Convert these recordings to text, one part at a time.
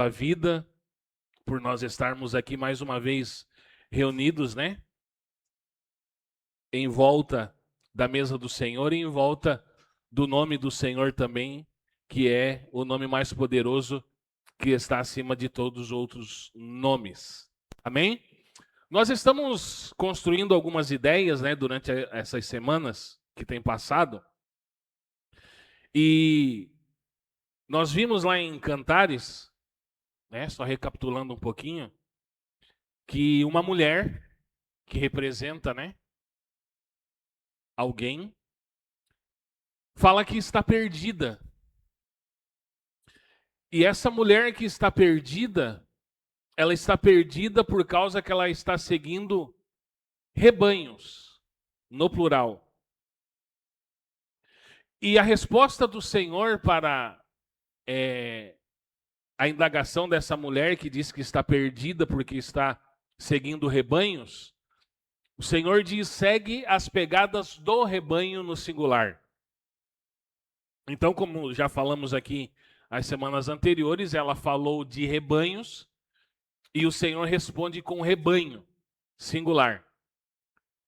a vida, por nós estarmos aqui mais uma vez reunidos, né? Em volta da mesa do Senhor e em volta do nome do Senhor também, que é o nome mais poderoso que está acima de todos os outros nomes. Amém? Nós estamos construindo algumas ideias, né, durante essas semanas que tem passado. E nós vimos lá em Cantares, né, só recapitulando um pouquinho, que uma mulher que representa, né, alguém, fala que está perdida. E essa mulher que está perdida, ela está perdida por causa que ela está seguindo rebanhos, no plural. E a resposta do Senhor para a indagação dessa mulher que diz que está perdida porque está seguindo rebanhos, o Senhor diz: segue as pegadas do rebanho no singular. Então, como já falamos aqui as semanas anteriores, ela falou de rebanhos e o Senhor responde com rebanho, singular.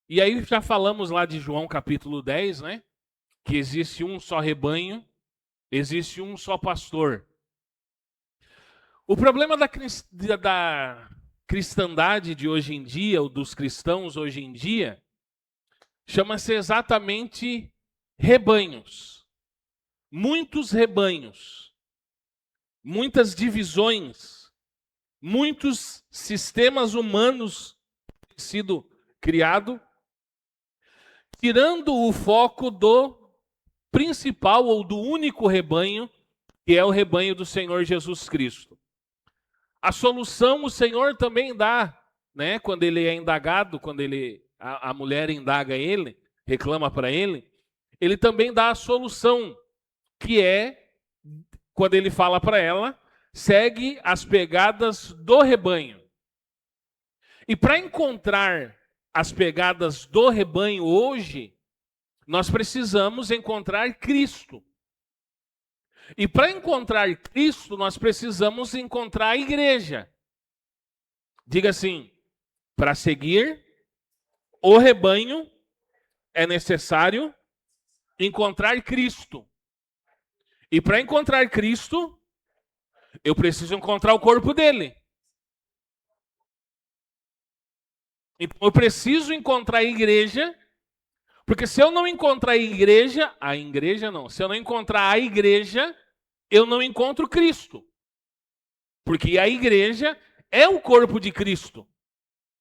E aí já falamos lá de João capítulo 10, né? Que existe um só rebanho, existe um só pastor. O problema da cristandade de hoje em dia, ou dos cristãos hoje em dia, chama-se exatamente rebanhos. Muitos rebanhos, muitas divisões, muitos sistemas humanos têm sido criados, tirando o foco do principal ou do único rebanho, que é o rebanho do Senhor Jesus Cristo. A solução o Senhor também dá, né? Quando ele é indagado, quando a mulher indaga ele, reclama para ele também dá a solução, que é quando ele fala para ela: segue as pegadas do rebanho. E para encontrar as pegadas do rebanho hoje, nós precisamos encontrar Cristo. E para encontrar Cristo, nós precisamos encontrar a igreja. Diga assim: para seguir o rebanho é necessário encontrar Cristo. E para encontrar Cristo, eu preciso encontrar o corpo dele. Então eu preciso encontrar a igreja, porque se eu não encontrar se eu não encontrar a igreja, eu não encontro Cristo. Porque a igreja é o corpo de Cristo.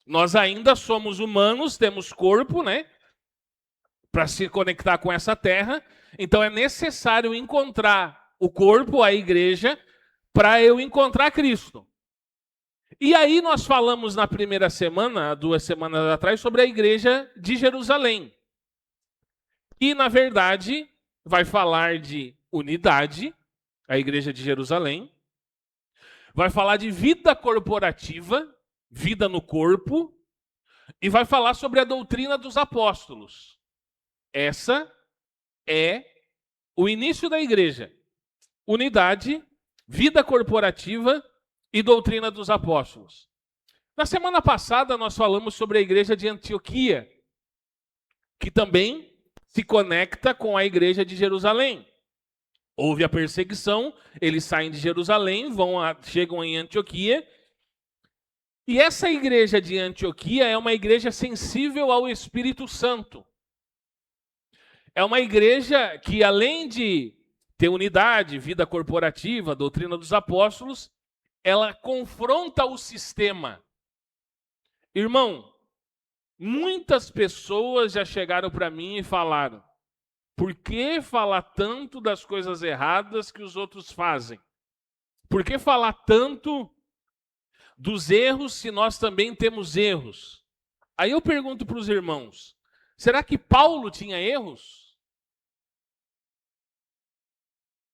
Nós ainda somos humanos, temos corpo, né? Para se conectar com essa terra. Então é necessário encontrar o corpo, a igreja, para eu encontrar Cristo. E aí nós falamos na primeira semana, 2 semanas atrás, sobre a igreja de Jerusalém. E, na verdade, vai falar de unidade, a igreja de Jerusalém. Vai falar de vida corporativa, vida no corpo. E vai falar sobre a doutrina dos apóstolos. Essa é o início da igreja. Unidade, vida corporativa e doutrina dos apóstolos. Na semana passada nós falamos sobre a igreja de Antioquia, que também se conecta com a igreja de Jerusalém. Houve a perseguição, eles saem de Jerusalém, chegam em Antioquia. E essa igreja de Antioquia é uma igreja sensível ao Espírito Santo. É uma igreja que, além de ter unidade, vida corporativa, doutrina dos apóstolos, ela confronta o sistema. Irmão, muitas pessoas já chegaram para mim e falaram: por que falar tanto das coisas erradas que os outros fazem? Por que falar tanto dos erros se nós também temos erros? Aí eu pergunto para os irmãos: será que Paulo tinha erros?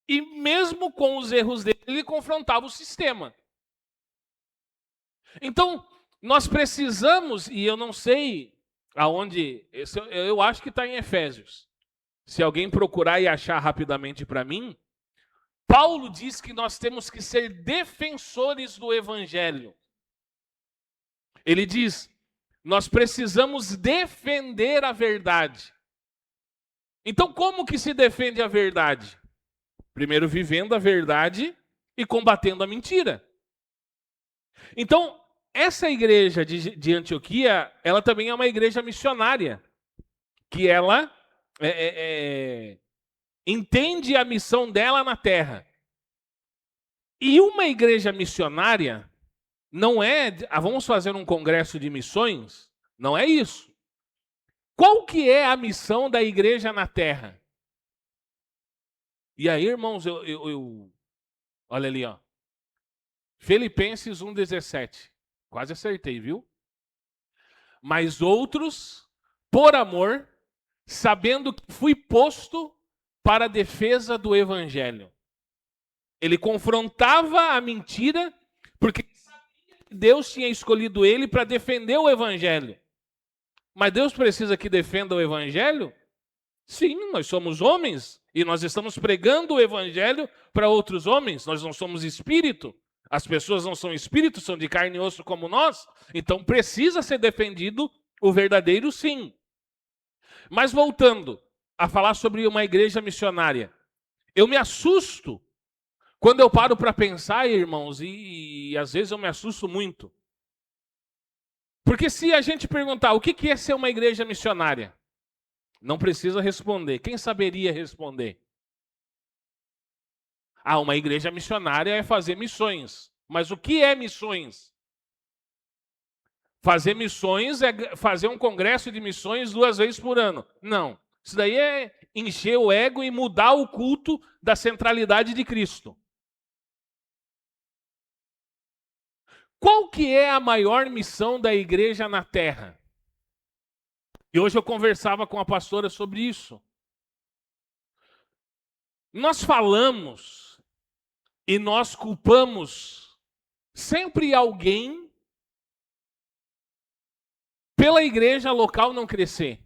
E mesmo com os erros dele, ele confrontava o sistema. Então, nós precisamos, e eu não sei aonde, eu acho que está em Efésios. Se alguém procurar e achar rapidamente para mim, Paulo diz que nós temos que ser defensores do evangelho. Ele diz, nós precisamos defender a verdade. Então, como que se defende a verdade? Primeiro, vivendo a verdade e combatendo a mentira. Então, essa igreja de Antioquia, ela também é uma igreja missionária, que ela entende a missão dela na terra. E uma igreja missionária não é, vamos fazer um congresso de missões, não é isso. Qual que é a missão da igreja na terra? E aí, irmãos, olha ali, ó. Filipenses 1,17. Quase acertei, viu? Mas outros, por amor, sabendo que fui posto para a defesa do evangelho. Ele confrontava a mentira, porque sabia que Deus tinha escolhido ele para defender o evangelho. Mas Deus precisa que defenda o evangelho? Sim, nós somos homens e nós estamos pregando o evangelho para outros homens. Nós não somos espírito. As pessoas não são espírito, são de carne e osso como nós. Então precisa ser defendido o verdadeiro, sim. Mas voltando a falar sobre uma igreja missionária. Eu me assusto quando eu paro para pensar, irmãos, e às vezes eu me assusto muito. Porque se a gente perguntar o que é ser uma igreja missionária, não precisa responder. Quem saberia responder? Ah, uma igreja missionária é fazer missões. Mas o que é missões? Fazer missões é fazer um congresso de missões 2 vezes por ano. Não. Isso daí é encher o ego e mudar o culto da centralidade de Cristo. Qual que é a maior missão da igreja na terra? E hoje eu conversava com a pastora sobre isso. Nós falamos e nós culpamos sempre alguém pela igreja local não crescer.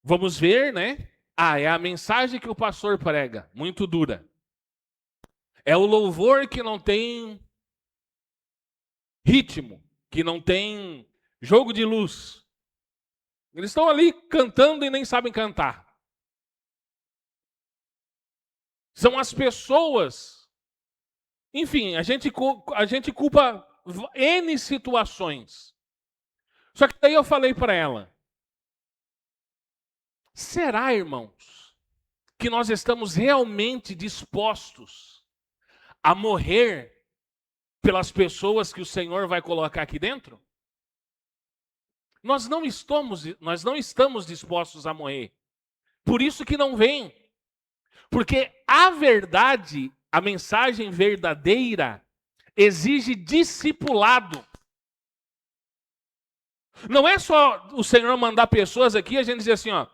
Vamos ver, né? Ah, é a mensagem que o pastor prega, muito dura. É o louvor que não tem ritmo, que não tem jogo de luz. Eles estão ali cantando e nem sabem cantar. São as pessoas. Enfim, a gente culpa N situações. Só que daí eu falei para ela, será, irmãos, que nós estamos realmente dispostos a morrer pelas pessoas que o Senhor vai colocar aqui dentro? Nós não estamos dispostos a morrer. Por isso que não vem. Porque a verdade, a mensagem verdadeira, exige discipulado. Não é só o Senhor mandar pessoas aqui e a gente dizer assim, ó,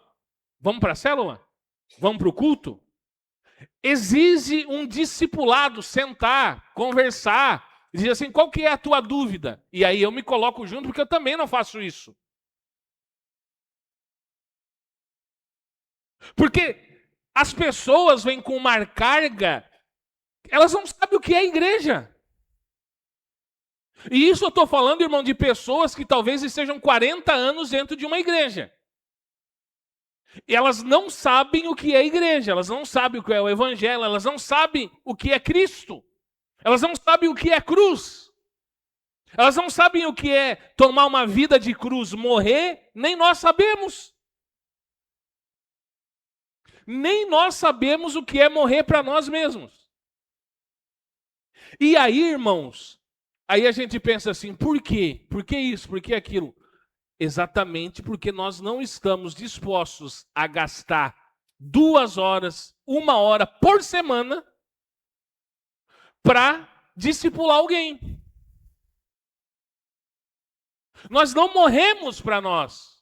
vamos para a célula? Vamos para o culto? Exige um discipulado, sentar, conversar, dizer assim, qual que é a tua dúvida? E aí eu me coloco junto, porque eu também não faço isso. Porque as pessoas vêm com uma carga, elas não sabem o que é igreja. E isso eu estou falando, irmão, de pessoas que talvez estejam 40 anos dentro de uma igreja. E elas não sabem o que é igreja, elas não sabem o que é o evangelho, elas não sabem o que é Cristo. Elas não sabem o que é cruz. Elas não sabem o que é tomar uma vida de cruz, morrer, nem nós sabemos. Nem nós sabemos o que é morrer para nós mesmos. E aí, irmãos, aí a gente pensa assim, por quê? Por que isso? Por que aquilo? Exatamente porque nós não estamos dispostos a gastar 2 horas, 1 hora por semana para discipular alguém. Nós não morremos para nós.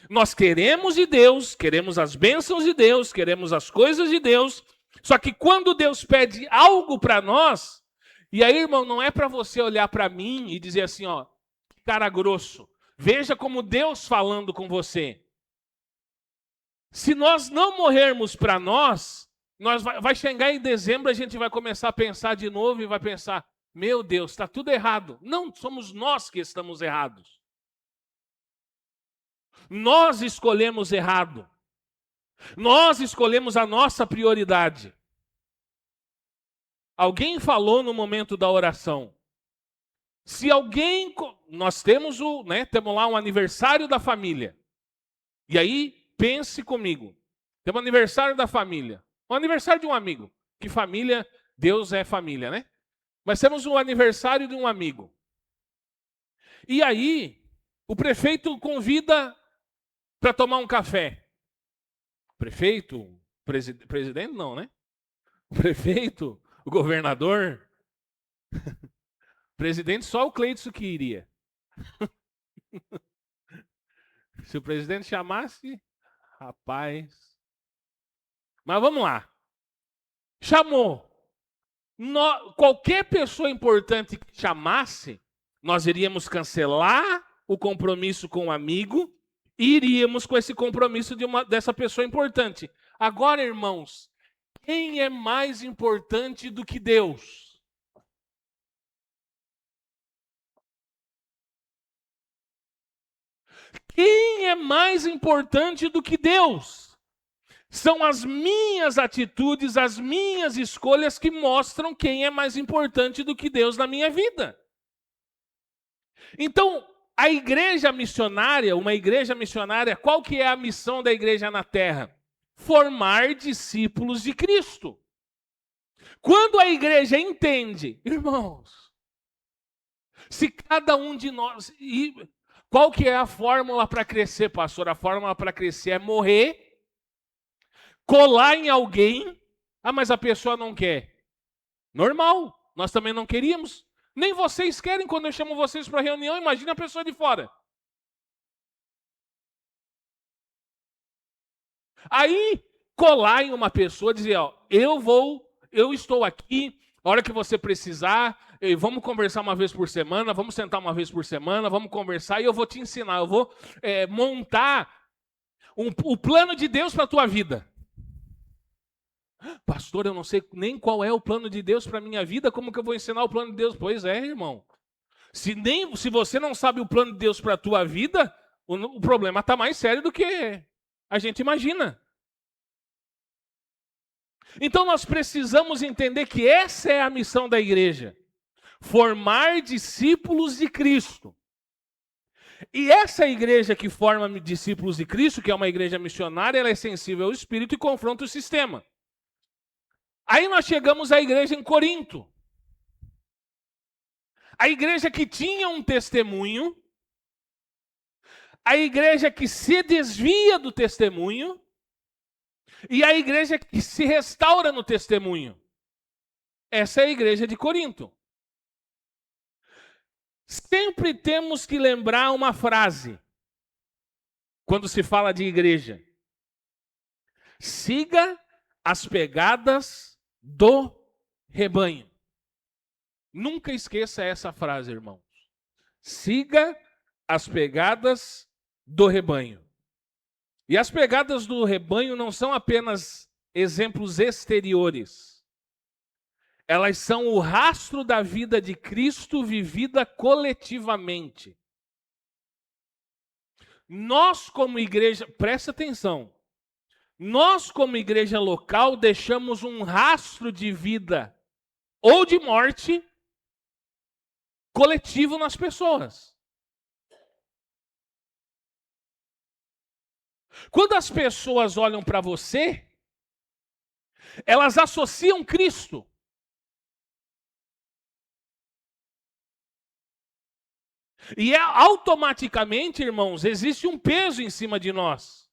Nós queremos de Deus, queremos as bênçãos de Deus, queremos as coisas de Deus. Só que quando Deus pede algo para nós, e aí, irmão, não é para você olhar para mim e dizer assim, ó, cara grosso. Veja como Deus falando com você. Se nós não morrermos para nós, vai chegar em dezembro, a gente vai começar a pensar de novo e vai pensar, meu Deus, está tudo errado. Não, somos nós que estamos errados. Nós escolhemos errado. Nós escolhemos a nossa prioridade. Alguém falou no momento da oração. Se alguém... Nós temos temos lá um aniversário da família. E aí, pense comigo. Temos um aniversário da família. Um aniversário de um amigo. Que família, Deus é família, né? Mas temos um aniversário de um amigo. E aí, o prefeito convida para tomar um café. Prefeito, presidente não, né? O prefeito, o governador, presidente só o Cleidson que iria. Se o presidente chamasse, rapaz. Mas vamos lá. Chamou. Qualquer pessoa importante que chamasse, nós iríamos cancelar o compromisso com o amigo e iríamos com esse compromisso dessa pessoa importante. Agora, irmãos, quem é mais importante do que Deus? Quem é mais importante do que Deus? São as minhas atitudes, as minhas escolhas que mostram quem é mais importante do que Deus na minha vida. Então, a igreja missionária, uma igreja missionária, qual que é a missão da igreja na terra? Formar discípulos de Cristo. Quando a igreja entende, irmãos, se cada um de nós... Qual que é a fórmula para crescer, pastor? A fórmula para crescer é morrer, colar em alguém, mas a pessoa não quer. Normal, nós também não queríamos. Nem vocês querem quando eu chamo vocês para reunião, imagina a pessoa de fora. Aí, colar em uma pessoa, dizer, eu estou aqui, a hora que você precisar, vamos conversar uma vez por semana, vamos sentar uma vez por semana, vamos conversar e eu vou te ensinar, eu vou montar o plano de Deus para a tua vida. Pastor, eu não sei nem qual é o plano de Deus para a minha vida, como que eu vou ensinar o plano de Deus? Pois é, irmão. Se você não sabe o plano de Deus para a tua vida, o problema está mais sério do que a gente imagina. Então nós precisamos entender que essa é a missão da igreja. Formar discípulos de Cristo. E essa igreja que forma discípulos de Cristo, que é uma igreja missionária, ela é sensível ao Espírito e confronta o sistema. Aí nós chegamos à igreja em Corinto. A igreja que tinha um testemunho, a igreja que se desvia do testemunho e a igreja que se restaura no testemunho. Essa é a igreja de Corinto. Sempre temos que lembrar uma frase quando se fala de igreja. Siga as pegadas do rebanho. Nunca esqueça essa frase, irmãos. Siga as pegadas do rebanho. E as pegadas do rebanho não são apenas exemplos exteriores. Elas são o rastro da vida de Cristo vivida coletivamente. Nós, como igreja, presta atenção, nós, como igreja local, deixamos um rastro de vida ou de morte coletivo nas pessoas. Quando as pessoas olham para você, elas associam Cristo. E automaticamente, irmãos, existe um peso em cima de nós.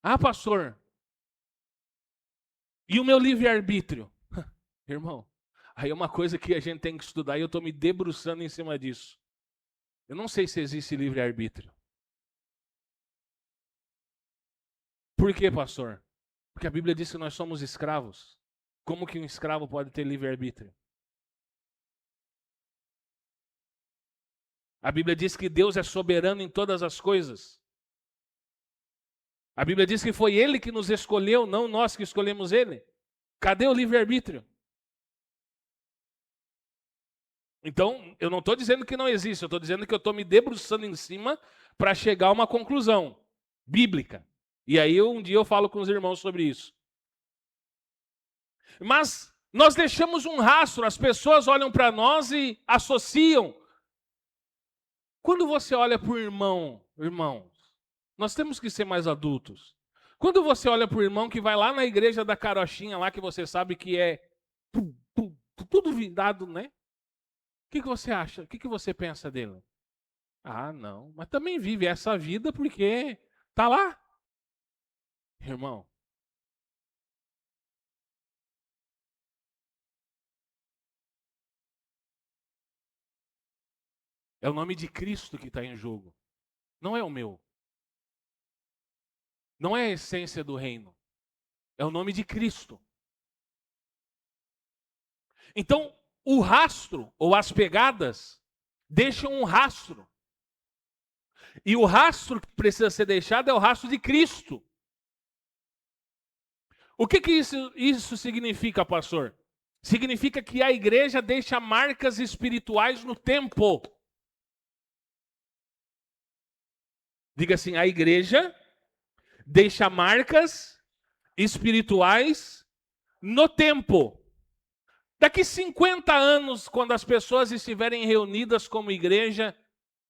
Ah, pastor, e o meu livre-arbítrio? Irmão, aí é uma coisa que a gente tem que estudar e eu estou me debruçando em cima disso. Eu não sei se existe livre-arbítrio. Por quê, pastor? Porque a Bíblia diz que nós somos escravos. Como que um escravo pode ter livre-arbítrio? A Bíblia diz que Deus é soberano em todas as coisas. A Bíblia diz que foi Ele que nos escolheu, não nós que escolhemos Ele. Cadê o livre-arbítrio? Então, eu não estou dizendo que não existe, eu estou dizendo que eu estou me debruçando em cima para chegar a uma conclusão bíblica. E aí um dia eu falo com os irmãos sobre isso. Mas nós deixamos um rastro, as pessoas olham para nós e associam. Quando você olha para o irmãos, nós temos que ser mais adultos. Quando você olha para o irmão que vai lá na igreja da carochinha, lá que você sabe que é tudo virado, né? O que você acha? O que você pensa dele? Ah, não. Mas também vive essa vida porque tá lá. Irmão. É o nome de Cristo que está em jogo. Não é o meu. Não é a essência do reino. É o nome de Cristo. Então, o rastro ou as pegadas deixam um rastro. E o rastro que precisa ser deixado é o rastro de Cristo. O que isso significa, pastor? Significa que a igreja deixa marcas espirituais no tempo. Diga assim, a igreja deixa marcas espirituais no tempo. Daqui 50 anos, quando as pessoas estiverem reunidas como igreja,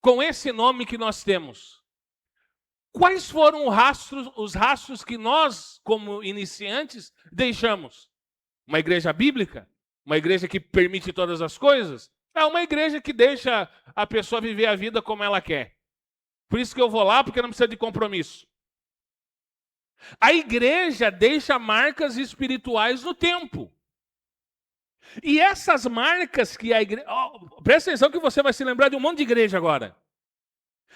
com esse nome que nós temos, quais foram os rastros que nós, como iniciantes, deixamos? Uma igreja bíblica? Uma igreja que permite todas as coisas? É uma igreja que deixa a pessoa viver a vida como ela quer. Por isso que eu vou lá, porque não precisa de compromisso. A igreja deixa marcas espirituais no tempo. E essas marcas que a igreja... Oh, presta atenção que você vai se lembrar de um monte de igreja agora.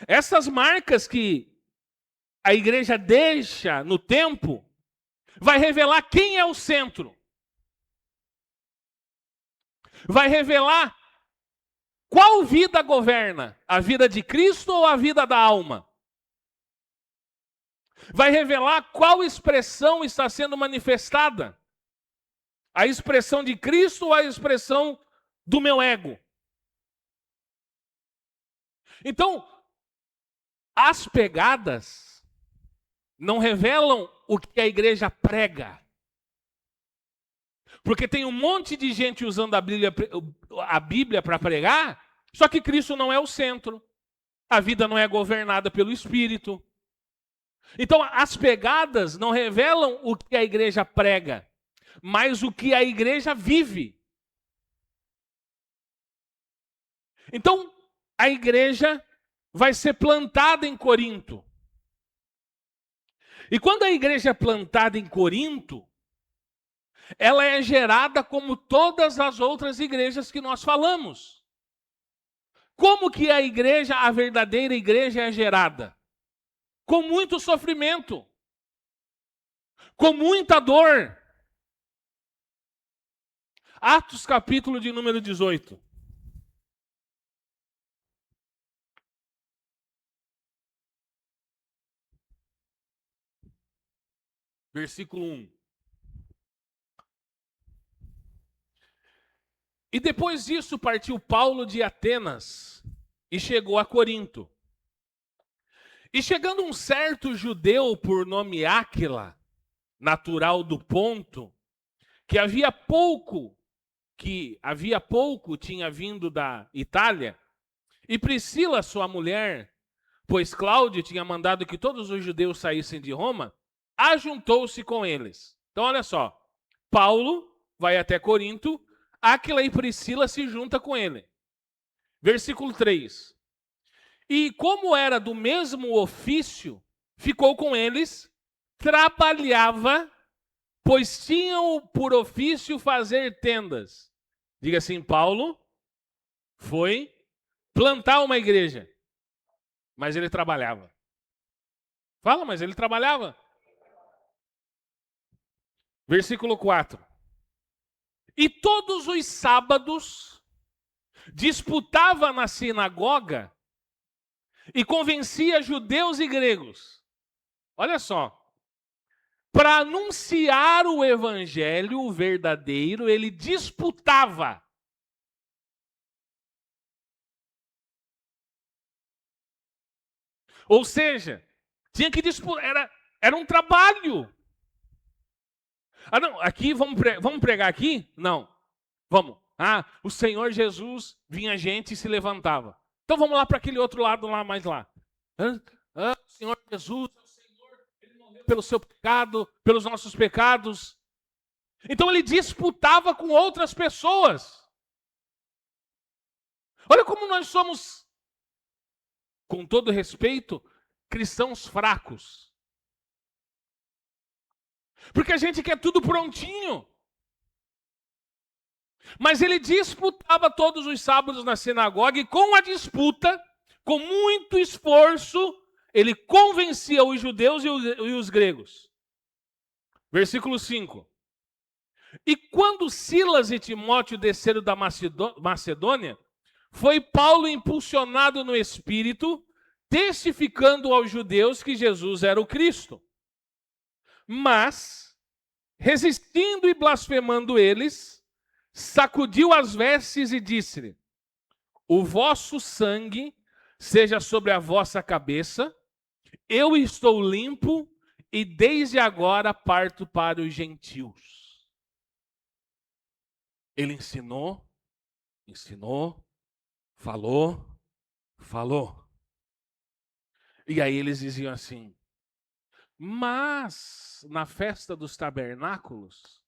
Essas marcas que a igreja deixa no tempo vai revelar quem é o centro. Vai revelar qual vida governa, a vida de Cristo ou a vida da alma. Vai revelar qual expressão está sendo manifestada. A expressão de Cristo ou a expressão do meu ego. Então, as pegadas não revelam o que a igreja prega. Porque tem um monte de gente usando a Bíblia para pregar, só que Cristo não é o centro. A vida não é governada pelo Espírito. Então, as pegadas não revelam o que a igreja prega, mas o que a igreja vive. Então, a igreja vai ser plantada em Corinto. E quando a igreja é plantada em Corinto, ela é gerada como todas as outras igrejas que nós falamos. Como que a igreja, a verdadeira igreja, é gerada? Com muito sofrimento, com muita dor. Atos capítulo de número 18. Versículo 1. E depois disso partiu Paulo de Atenas e chegou a Corinto. E chegando um certo judeu por nome Áquila, natural do Ponto, que havia pouco tinha vindo da Itália, e Priscila, sua mulher, pois Cláudio tinha mandado que todos os judeus saíssem de Roma, ajuntou-se com eles. Então olha só, Paulo vai até Corinto, Áquila e Priscila se juntam com ele. Versículo 3. E como era do mesmo ofício, ficou com eles, trabalhava, pois tinham por ofício fazer tendas. Diga assim, Paulo foi plantar uma igreja, mas ele trabalhava. Fala, mas ele trabalhava. Versículo 4. E todos os sábados disputava na sinagoga e convencia judeus e gregos. Olha só, para anunciar o evangelho, o verdadeiro, ele disputava. Ou seja, tinha que disputar, era um trabalho. Ah, não, aqui vamos pregar aqui? Não. Vamos. Ah, o Senhor Jesus vinha gente e se levantava. Então vamos lá para aquele outro lado lá, mais lá. O Senhor Jesus, o Senhor, ele morreu pelo seu pecado, pelos nossos pecados. Então ele disputava com outras pessoas. Olha como nós somos, com todo respeito, cristãos fracos. Porque a gente quer tudo prontinho. Mas ele disputava todos os sábados na sinagoga e com a disputa, com muito esforço, ele convencia os judeus e os gregos. Versículo 5. E quando Silas e Timóteo desceram da Macedônia, foi Paulo impulsionado no Espírito, testificando aos judeus que Jesus era o Cristo. Mas, resistindo e blasfemando eles, sacudiu as vestes e disse-lhe: o vosso sangue seja sobre a vossa cabeça, eu estou limpo e desde agora parto para os gentios. Ele ensinou, falou. E aí eles diziam assim: mas na festa dos tabernáculos,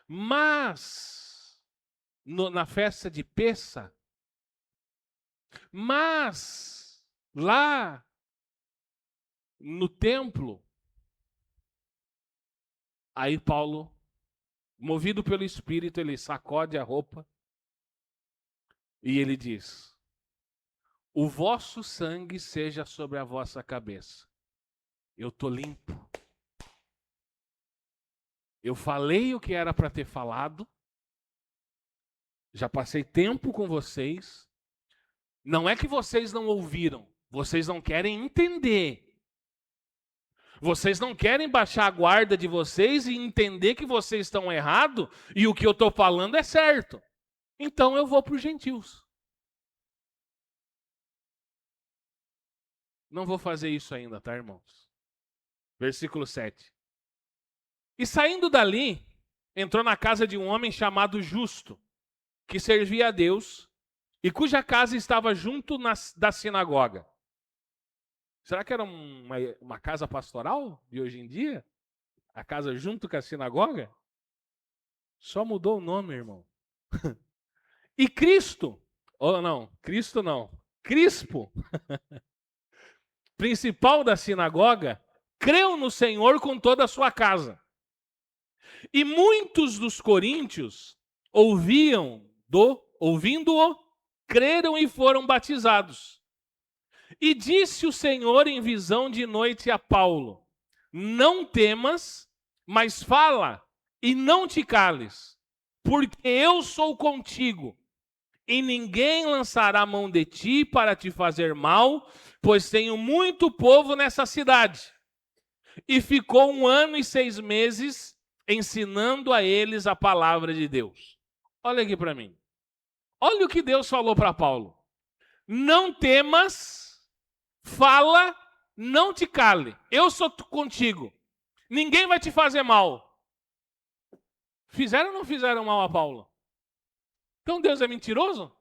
mas na festa de Pêssah, mas lá no templo. Aí Paulo, movido pelo Espírito, ele sacode a roupa e ele diz: o vosso sangue seja sobre a vossa cabeça. Eu estou limpo. Eu falei o que era para ter falado. Já passei tempo com vocês. Não é que vocês não ouviram. Vocês não querem entender. Vocês não querem baixar a guarda de vocês e entender que vocês estão errados e o que eu estou falando é certo. Então eu vou para os gentios. Não vou fazer isso ainda, tá, irmãos? Versículo 7. E saindo dali, entrou na casa de um homem chamado Justo, que servia a Deus e cuja casa estava junto da sinagoga. Será que era uma casa pastoral de hoje em dia? A casa junto com a sinagoga? Só mudou o nome, irmão. E Cristo, Cristo não, Crispo, principal da sinagoga, creu no Senhor com toda a sua casa. E muitos dos coríntios ouvindo-o, creram e foram batizados. E disse o Senhor em visão de noite a Paulo: não temas, mas fala e não te cales, porque eu sou contigo. E ninguém lançará a mão de ti para te fazer mal, pois tenho muito povo nessa cidade. E ficou 1 ano e 6 meses ensinando a eles a palavra de Deus. Olha aqui para mim. Olha o que Deus falou para Paulo. Não temas, fala, não te cale. Eu sou contigo. Ninguém vai te fazer mal. Fizeram ou não fizeram mal a Paulo? Então Deus é mentiroso?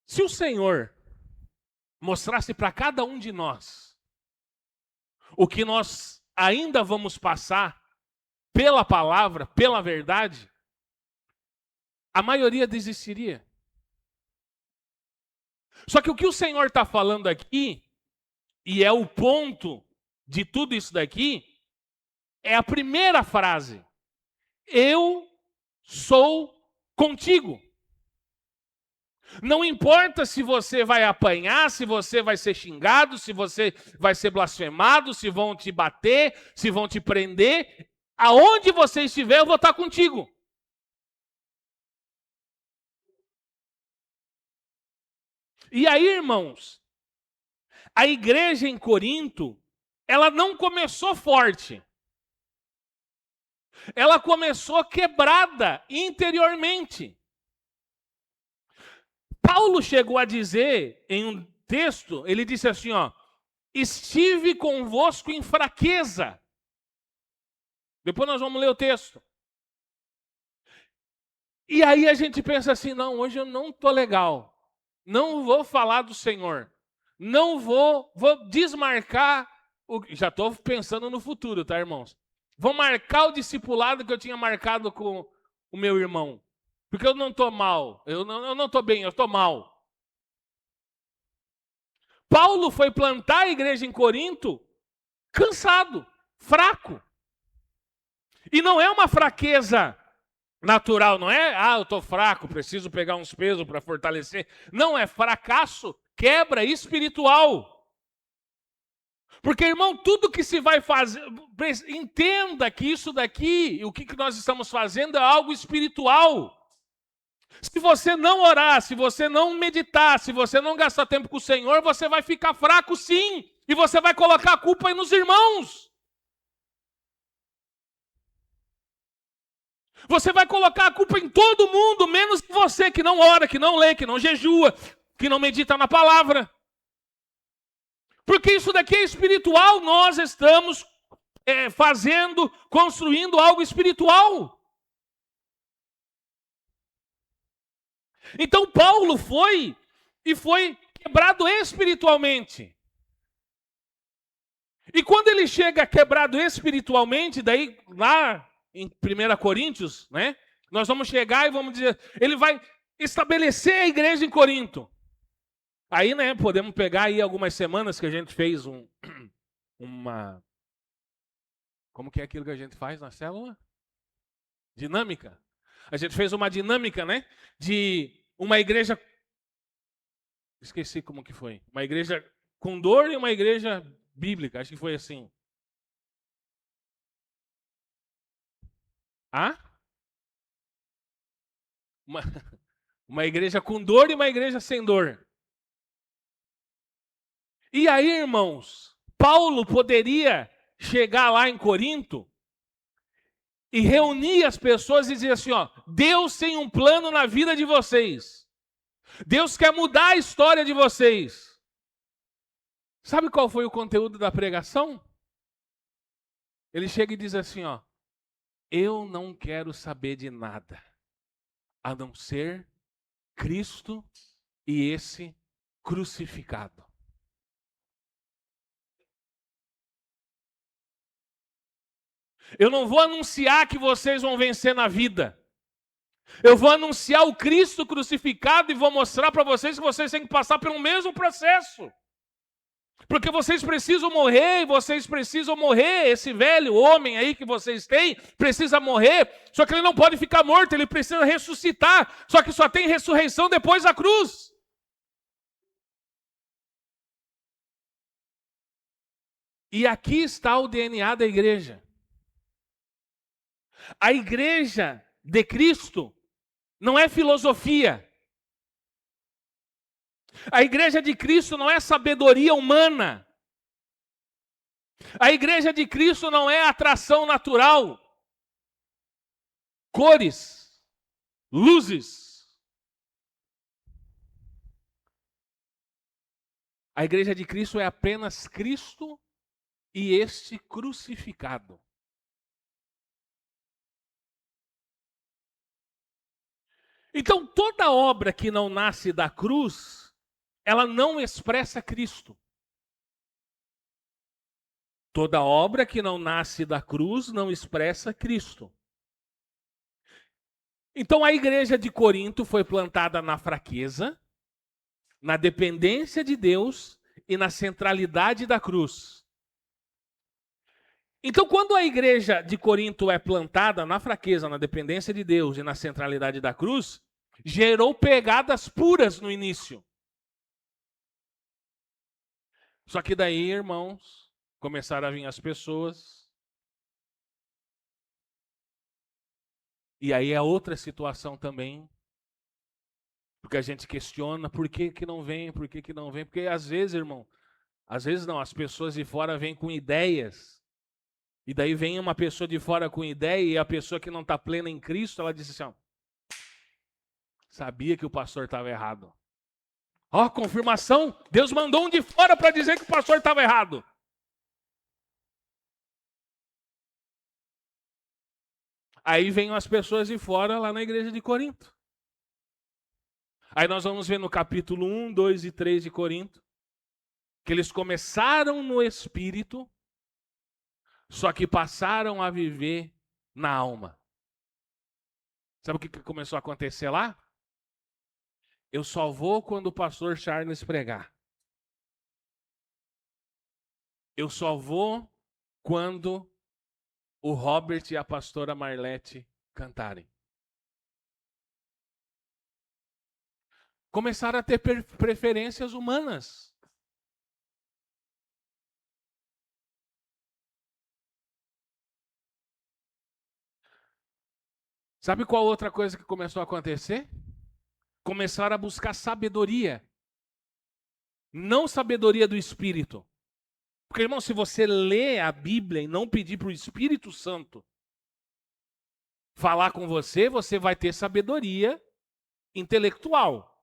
Se o Senhor mostrasse para cada um de nós o que nós ainda vamos passar pela palavra, pela verdade, a maioria desistiria. Só que o que o Senhor está falando aqui, e é o ponto de tudo isso daqui, é a primeira frase. Eu sou contigo. Não importa se você vai apanhar, se você vai ser xingado, se você vai ser blasfemado, se vão te bater, se vão te prender. Aonde você estiver, eu vou estar contigo. E aí, irmãos, a igreja em Corinto, ela não começou forte. Ela começou quebrada interiormente. Paulo chegou a dizer em um texto, ele disse assim, ó, estive convosco em fraqueza. Depois nós vamos ler o texto. E aí a gente pensa assim, não, hoje eu não estou legal. Não vou falar do Senhor. Não vou desmarcar. Já estou pensando no futuro, tá, irmãos? Vou marcar o discipulado que eu tinha marcado com o meu irmão. Porque eu não estou mal. Eu não estou bem, eu estou mal. Paulo foi plantar a igreja em Corinto cansado, fraco. E não é uma fraqueza natural, não é? Eu estou fraco, preciso pegar uns pesos para fortalecer. Não, é fracasso, quebra espiritual. Porque, irmão, tudo que se vai fazer, entenda que isso daqui, o que nós estamos fazendo é algo espiritual. Se você não orar, se você não meditar, se você não gastar tempo com o Senhor, você vai ficar fraco sim. E você vai colocar a culpa aí nos irmãos. Você vai colocar a culpa em todo mundo, menos em você que não ora, que não lê, que não jejua, que não medita na palavra. Porque isso daqui é espiritual, nós estamos construindo algo espiritual. Então Paulo foi quebrado espiritualmente. E quando ele chega quebrado espiritualmente, daí lá em 1 Coríntios, né? Nós vamos chegar e vamos dizer, ele vai estabelecer a igreja em Corinto. Aí, né, podemos pegar aí algumas semanas que a gente fez uma... Como que é aquilo que a gente faz na célula? Dinâmica. A gente fez uma dinâmica, né? De uma igreja... Esqueci como que foi. Uma igreja com dor e uma igreja bíblica. Acho que foi assim. Uma igreja com dor e uma igreja sem dor. E aí, irmãos, Paulo poderia chegar lá em Corinto e reunir as pessoas e dizer assim, ó, Deus tem um plano na vida de vocês. Deus quer mudar a história de vocês. Sabe qual foi o conteúdo da pregação? Ele chega e diz assim, ó, eu não quero saber de nada, a não ser Cristo e esse crucificado. Eu não vou anunciar que vocês vão vencer na vida. Eu vou anunciar o Cristo crucificado e vou mostrar para vocês que vocês têm que passar pelo mesmo processo. Porque vocês precisam morrer, e vocês precisam morrer. Esse velho homem aí que vocês têm precisa morrer. Só que ele não pode ficar morto, ele precisa ressuscitar. Só que só tem ressurreição depois da cruz. E aqui está o DNA da igreja. A igreja de Cristo não é filosofia. A igreja de Cristo não é sabedoria humana. A igreja de Cristo não é atração natural. Cores, luzes. A igreja de Cristo é apenas Cristo e este crucificado. Então, toda obra que não nasce da cruz, ela não expressa Cristo. Toda obra que não nasce da cruz não expressa Cristo. Então, a igreja de Corinto foi plantada na fraqueza, na dependência de Deus e na centralidade da cruz. Então, quando a igreja de Corinto é plantada na fraqueza, na dependência de Deus e na centralidade da cruz, gerou pegadas puras no início. Só que daí, irmãos, começaram a vir as pessoas. E aí é outra situação também. Porque a gente questiona por que que não vem, por que que não vem. Porque às vezes, irmão, às vezes não, as pessoas de fora vêm com ideias. E daí vem uma pessoa de fora com ideia e a pessoa que não está plena em Cristo, ela diz assim, ó, sabia que o pastor estava errado. Ó, confirmação, Deus mandou um de fora para dizer que o pastor estava errado. Aí vêm as pessoas de fora lá na igreja de Corinto. Aí nós vamos ver no capítulo 1, 2 e 3 de Corinto, que eles começaram no espírito, só que passaram a viver na alma. Sabe o que começou a acontecer lá? Eu só vou quando o pastor Charles pregar. Eu só vou quando o Robert e a pastora Marlete cantarem. Começaram a ter preferências humanas. Sabe qual outra coisa que começou a acontecer? Começaram a buscar sabedoria. Não sabedoria do Espírito. Porque, irmão, se você lê a Bíblia e não pedir para o Espírito Santo falar com você, você vai ter sabedoria intelectual.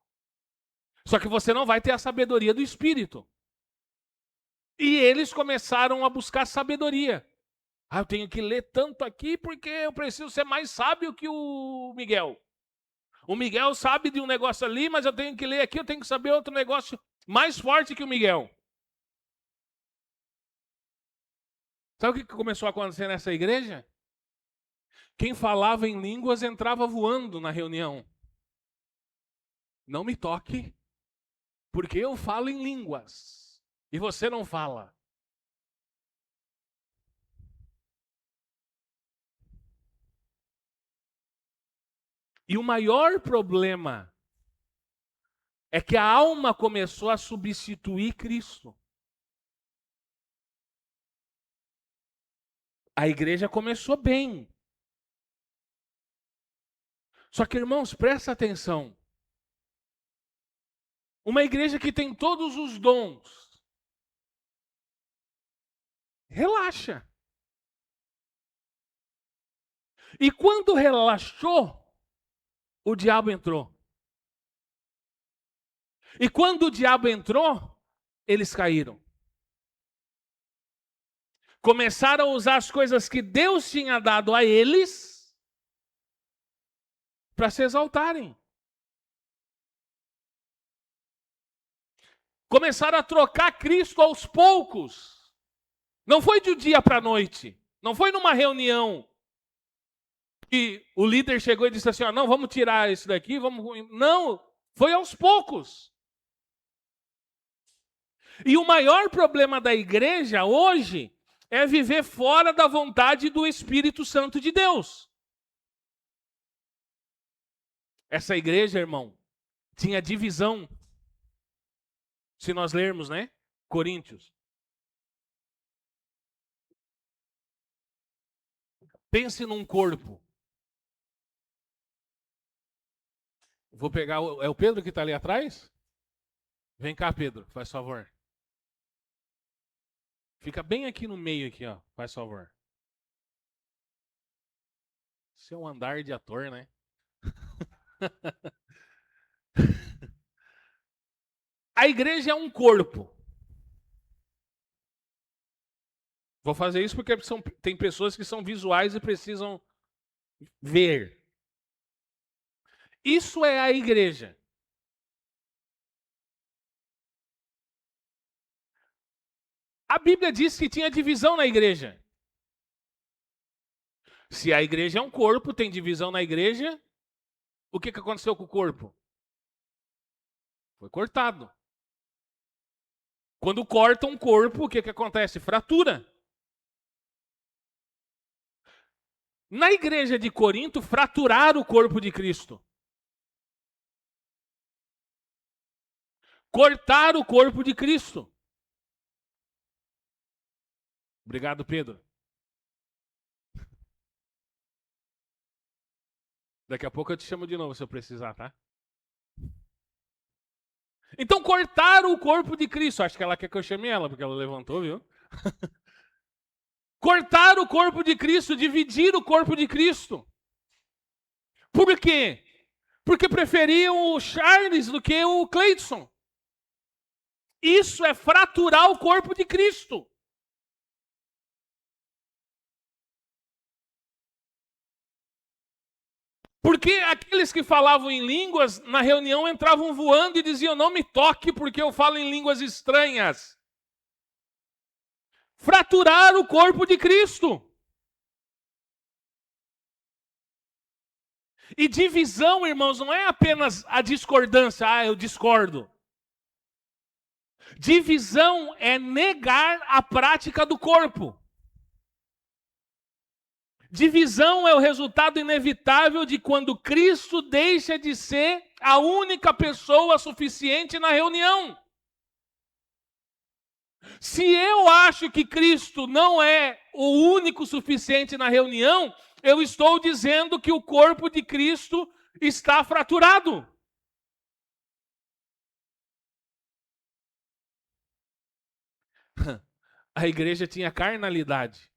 Só que você não vai ter a sabedoria do Espírito. E eles começaram a buscar sabedoria. Ah, eu tenho que ler tanto aqui porque eu preciso ser mais sábio que o Miguel. O Miguel sabe de um negócio ali, mas eu tenho que ler aqui, eu tenho que saber outro negócio mais forte que o Miguel. Sabe o que começou a acontecer nessa igreja? Quem falava em línguas entrava voando na reunião. Não me toque, porque eu falo em línguas e você não fala. E o maior problema é que a alma começou a substituir Cristo. A igreja começou bem. Só que, irmãos, presta atenção. Uma igreja que tem todos os dons, relaxa. E quando relaxou, o diabo entrou. E quando o diabo entrou, eles caíram. Começaram a usar as coisas que Deus tinha dado a eles para se exaltarem. Começaram a trocar Cristo aos poucos. Não foi de um dia para a noite. Não foi numa reunião que o líder chegou e disse assim, ó, não, vamos tirar isso daqui, vamos... Não, foi aos poucos. E o maior problema da igreja hoje é viver fora da vontade do Espírito Santo de Deus. Essa igreja, irmão, tinha divisão. Se nós lermos, né? Coríntios. Pense num corpo. Vou pegar. É o Pedro que está ali atrás? Vem cá, Pedro, faz favor. Fica bem aqui no meio, aqui, ó. Faz favor. Isso é um andar de ator, né? A igreja é um corpo. Vou fazer isso porque tem pessoas que são visuais e precisam ver. Isso é a igreja. A Bíblia diz que tinha divisão na igreja. Se a igreja é um corpo, tem divisão na igreja, o que aconteceu com o corpo? Foi cortado. Quando corta um corpo, o que acontece? Fratura. Na igreja de Corinto, fraturaram o corpo de Cristo. Cortaram o corpo de Cristo. Obrigado, Pedro. Daqui a pouco eu te chamo de novo se eu precisar, tá? Então cortaram o corpo de Cristo. Acho que ela quer que eu chame ela, porque ela levantou, viu? Cortaram o corpo de Cristo, dividiram o corpo de Cristo. Por quê? Porque preferiam o Charles do que o Cleidson. Isso é fraturar o corpo de Cristo. Porque aqueles que falavam em línguas, na reunião entravam voando e diziam, não me toque porque eu falo em línguas estranhas. Fraturar o corpo de Cristo. E divisão, irmãos, não é apenas a discordância, eu discordo. Divisão é negar a prática do corpo. Divisão é o resultado inevitável de quando Cristo deixa de ser a única pessoa suficiente na reunião. Se eu acho que Cristo não é o único suficiente na reunião, eu estou dizendo que o corpo de Cristo está fraturado. A igreja tinha carnalidade.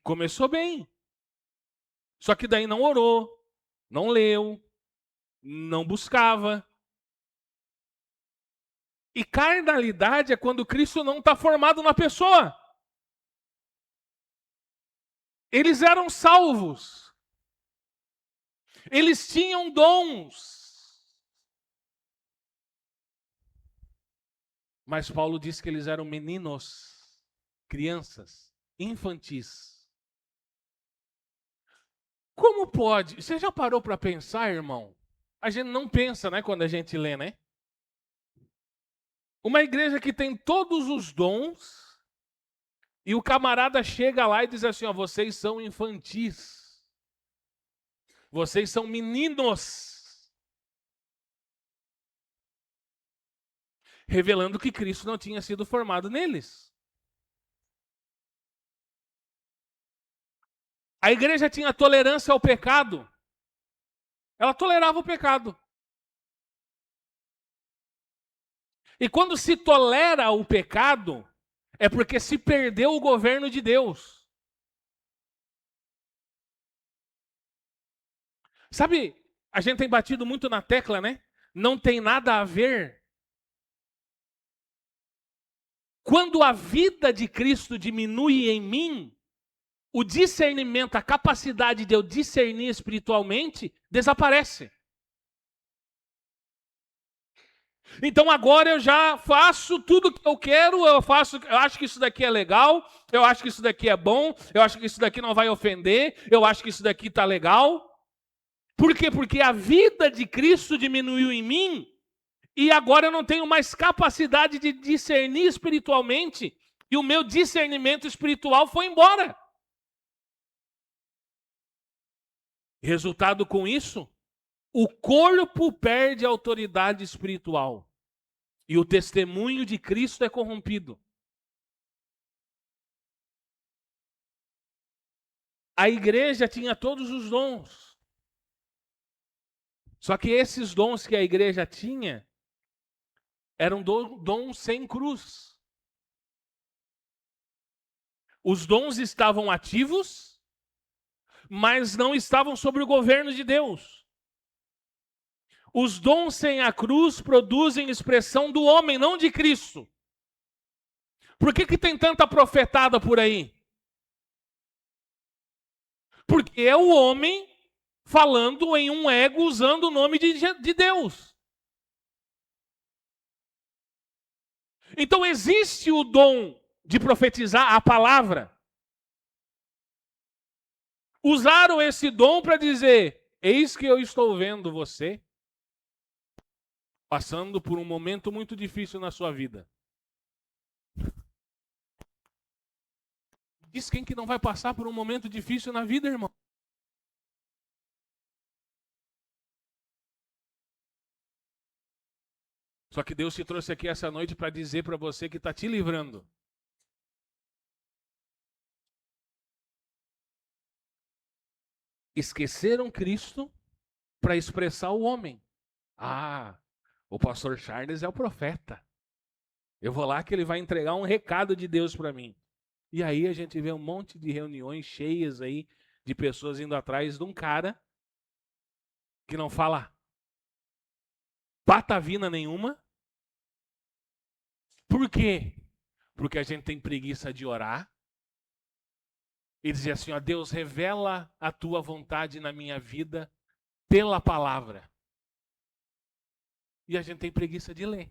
Começou bem. Só que daí não orou, não leu, não buscava. E carnalidade é quando Cristo não está formado na pessoa. Eles eram salvos. Eles tinham dons. Mas Paulo disse que eles eram meninos, crianças, infantis. Como pode? Você já parou para pensar, irmão? A gente não pensa, né, quando a gente lê, né? Uma igreja que tem todos os dons e o camarada chega lá e diz assim, ó, vocês são infantis. Vocês são meninos. Revelando que Cristo não tinha sido formado neles. A igreja tinha tolerância ao pecado. Ela tolerava o pecado. E quando se tolera o pecado, é porque se perdeu o governo de Deus. Sabe, a gente tem batido muito na tecla, né? Não tem nada a ver. Quando a vida de Cristo diminui em mim, o discernimento, a capacidade de eu discernir espiritualmente, desaparece. Então agora eu já faço tudo o que eu quero, eu acho que isso daqui é legal, eu acho que isso daqui é bom, eu acho que isso daqui não vai ofender, eu acho que isso daqui tá legal. Por quê? Porque a vida de Cristo diminuiu em mim e agora eu não tenho mais capacidade de discernir espiritualmente e o meu discernimento espiritual foi embora. Resultado com isso, o corpo perde a autoridade espiritual e o testemunho de Cristo é corrompido. A igreja tinha todos os dons. Só que esses dons que a igreja tinha eram dons sem cruz. Os dons estavam ativos, mas não estavam sob o governo de Deus. Os dons sem a cruz produzem expressão do homem, não de Cristo. Por que tem tanta profetada por aí? Porque é o homem falando em um ego usando o nome de Deus. Então existe o dom de profetizar a palavra. Usaram esse dom para dizer, eis que eu estou vendo você passando por um momento muito difícil na sua vida. Diz quem que não vai passar por um momento difícil na vida, irmão? Só que Deus te trouxe aqui essa noite para dizer para você que está te livrando. Esqueceram Cristo para expressar o homem. O pastor Charles é o profeta. Eu vou lá que ele vai entregar um recado de Deus para mim. E aí a gente vê um monte de reuniões cheias aí de pessoas indo atrás de um cara que não fala patavina nenhuma. Por quê? Porque a gente tem preguiça de orar e dizer assim, ó, Deus, revela a tua vontade na minha vida pela palavra. E a gente tem preguiça de ler.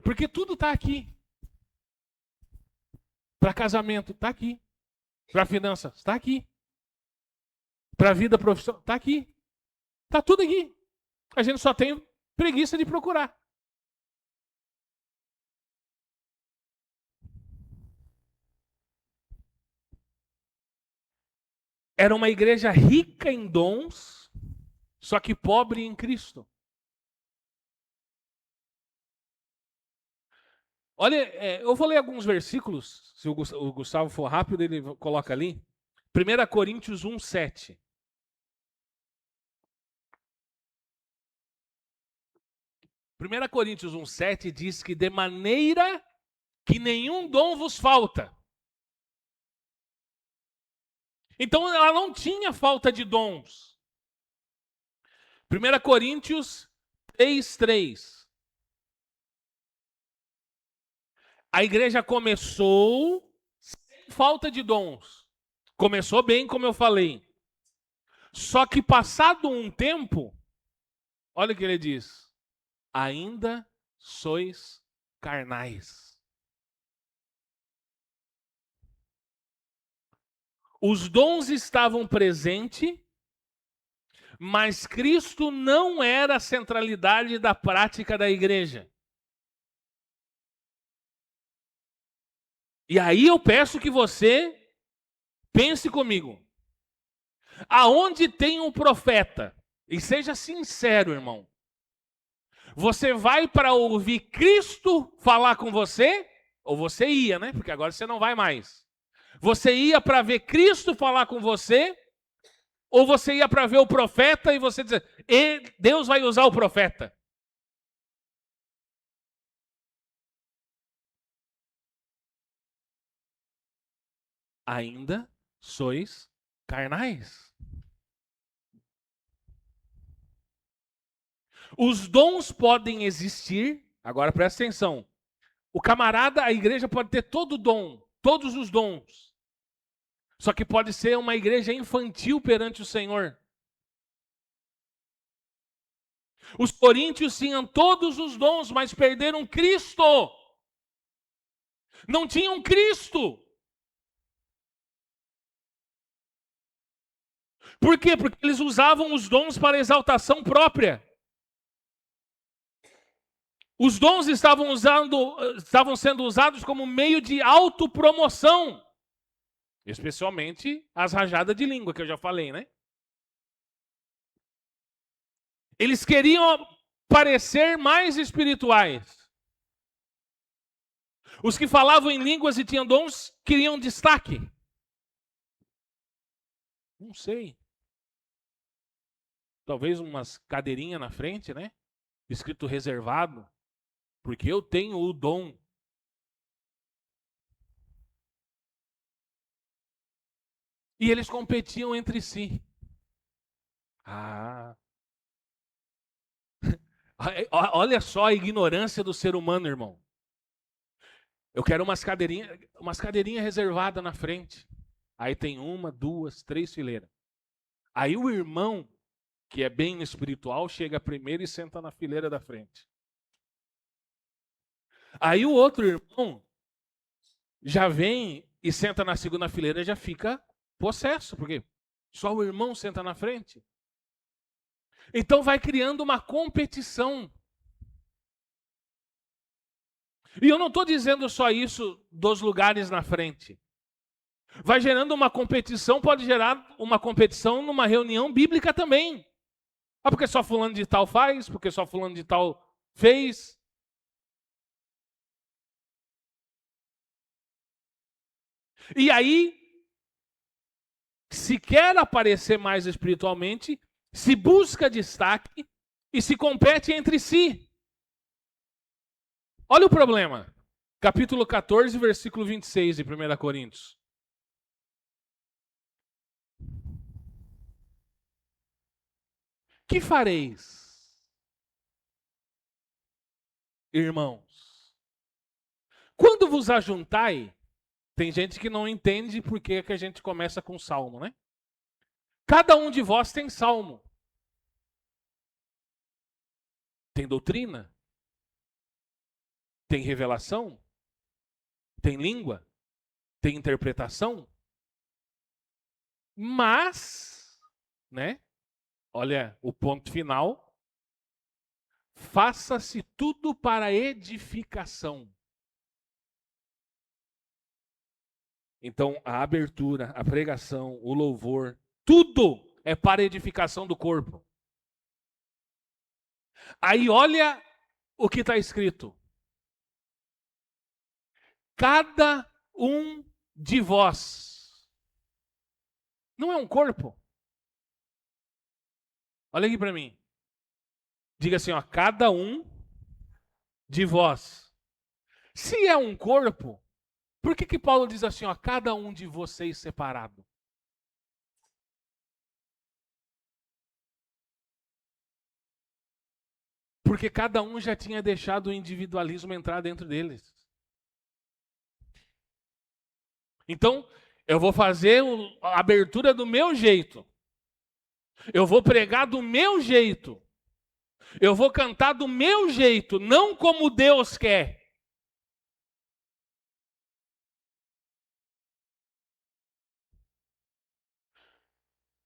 Porque tudo está aqui. Para casamento, está aqui. Para finanças, está aqui. Para vida profissional, está aqui. Está tudo aqui. A gente só tem preguiça de procurar. Era uma igreja rica em dons, só que pobre em Cristo. Olha, eu vou ler alguns versículos, se o Gustavo for rápido, ele coloca ali. 1 Coríntios 1, 7. 1 Coríntios 1, 7 diz que de maneira que nenhum dom vos falta. Então ela não tinha falta de dons. 1 Coríntios 3, 3. A igreja começou sem falta de dons. Começou bem, como eu falei. Só que passado um tempo, olha o que ele diz. Ainda sois carnais. Os dons estavam presentes, mas Cristo não era a centralidade da prática da igreja. E aí eu peço que você pense comigo. Aonde tem um profeta, e seja sincero, irmão, você vai para ouvir Cristo falar com você? Ou você ia, né? Porque agora você não vai mais. Você ia para ver Cristo falar com você? Ou você ia para ver o profeta e você dizer, Deus vai usar o profeta? Ainda sois carnais. Os dons podem existir, agora presta atenção. O camarada, a igreja pode ter todo o dom, todos os dons. Só que pode ser uma igreja infantil perante o Senhor. Os coríntios tinham todos os dons, mas perderam Cristo. Não tinham Cristo. Por quê? Porque eles usavam os dons para exaltação própria. Os dons estavam sendo usados como meio de autopromoção. Especialmente as rajadas de língua, que eu já falei, né? Eles queriam parecer mais espirituais. Os que falavam em línguas e tinham dons queriam destaque. Não sei. Talvez umas cadeirinhas na frente, né? Escrito reservado. Porque eu tenho o dom. E eles competiam entre si. Ah. Olha só a ignorância do ser humano, irmão. Eu quero umas cadeirinhas reservadas na frente. Aí tem 1, 2, 3 fileiras. Aí o irmão, que é bem espiritual, chega primeiro e senta na fileira da frente. Aí o outro irmão já vem e senta na segunda fileira e já fica possesso, porque só o irmão senta na frente. Então vai criando uma competição. E eu não estou dizendo só isso dos lugares na frente. Vai gerando uma competição, pode gerar uma competição numa reunião bíblica também. Ah, porque só fulano de tal faz, porque só fulano de tal fez. E aí, se quer aparecer mais espiritualmente, se busca destaque e se compete entre si. Olha o problema. Capítulo 14, versículo 26 de 1 Coríntios. Que fareis, irmãos? Quando vos ajuntai, tem gente que não entende por que a gente começa com salmo, né? Cada um de vós tem salmo. Tem doutrina? Tem revelação? Tem língua? Tem interpretação? Mas, né? Olha o ponto final. Faça-se tudo para edificação. Então, a abertura, a pregação, o louvor, tudo é para edificação do corpo. Aí olha o que está escrito. Cada um de vós. Não é um corpo? Olha aqui para mim. Diga assim, ó, cada um de vós. Se é um corpo, por que Paulo diz assim, ó, cada um de vocês separado? Porque cada um já tinha deixado o individualismo entrar dentro deles. Então, eu vou fazer a abertura do meu jeito. Eu vou pregar do meu jeito. Eu vou cantar do meu jeito, não como Deus quer.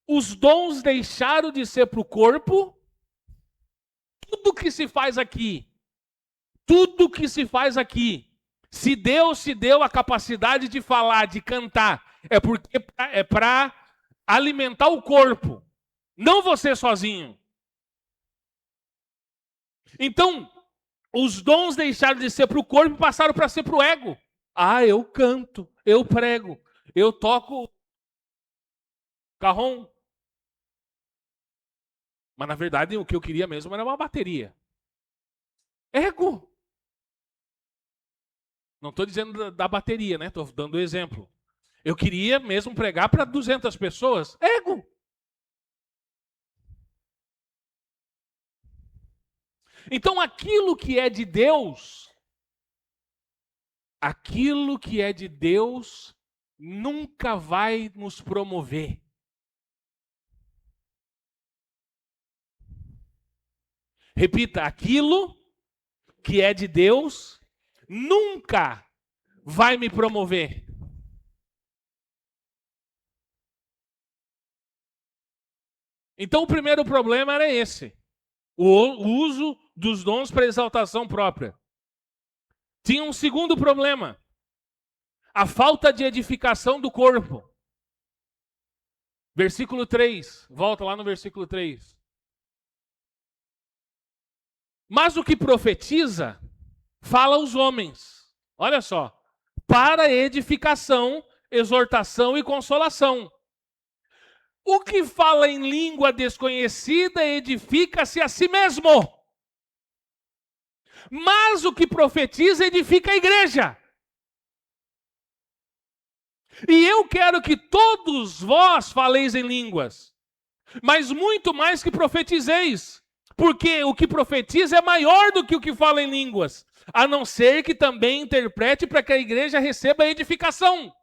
Os dons deixaram de ser para o corpo. Tudo que se faz aqui, se Deus se deu a capacidade de falar, de cantar, é porque é para alimentar o corpo, não você sozinho. Então, os dons deixaram de ser para o corpo e passaram para ser para o ego. Ah, eu canto, eu prego, eu toco carrom. Mas na verdade o que eu queria mesmo era uma bateria. Ego. Não estou dizendo da bateria, né? Estou dando exemplo. Eu queria mesmo pregar para 200 pessoas. Ego. Então aquilo que é de Deus nunca vai nos promover. Repita, aquilo que é de Deus nunca vai me promover. Então o primeiro problema era esse. O uso dos dons para exaltação própria. Tinha um segundo problema. A falta de edificação do corpo. Versículo 3. Volta lá no versículo 3. Mas o que profetiza, fala aos homens. Olha só. Para edificação, exortação e consolação. O que fala em língua desconhecida edifica-se a si mesmo. Mas o que profetiza edifica a igreja. E eu quero que todos vós faleis em línguas, mas muito mais que profetizeis, porque o que profetiza é maior do que o que fala em línguas, a não ser que também interprete para que a igreja receba a edificação.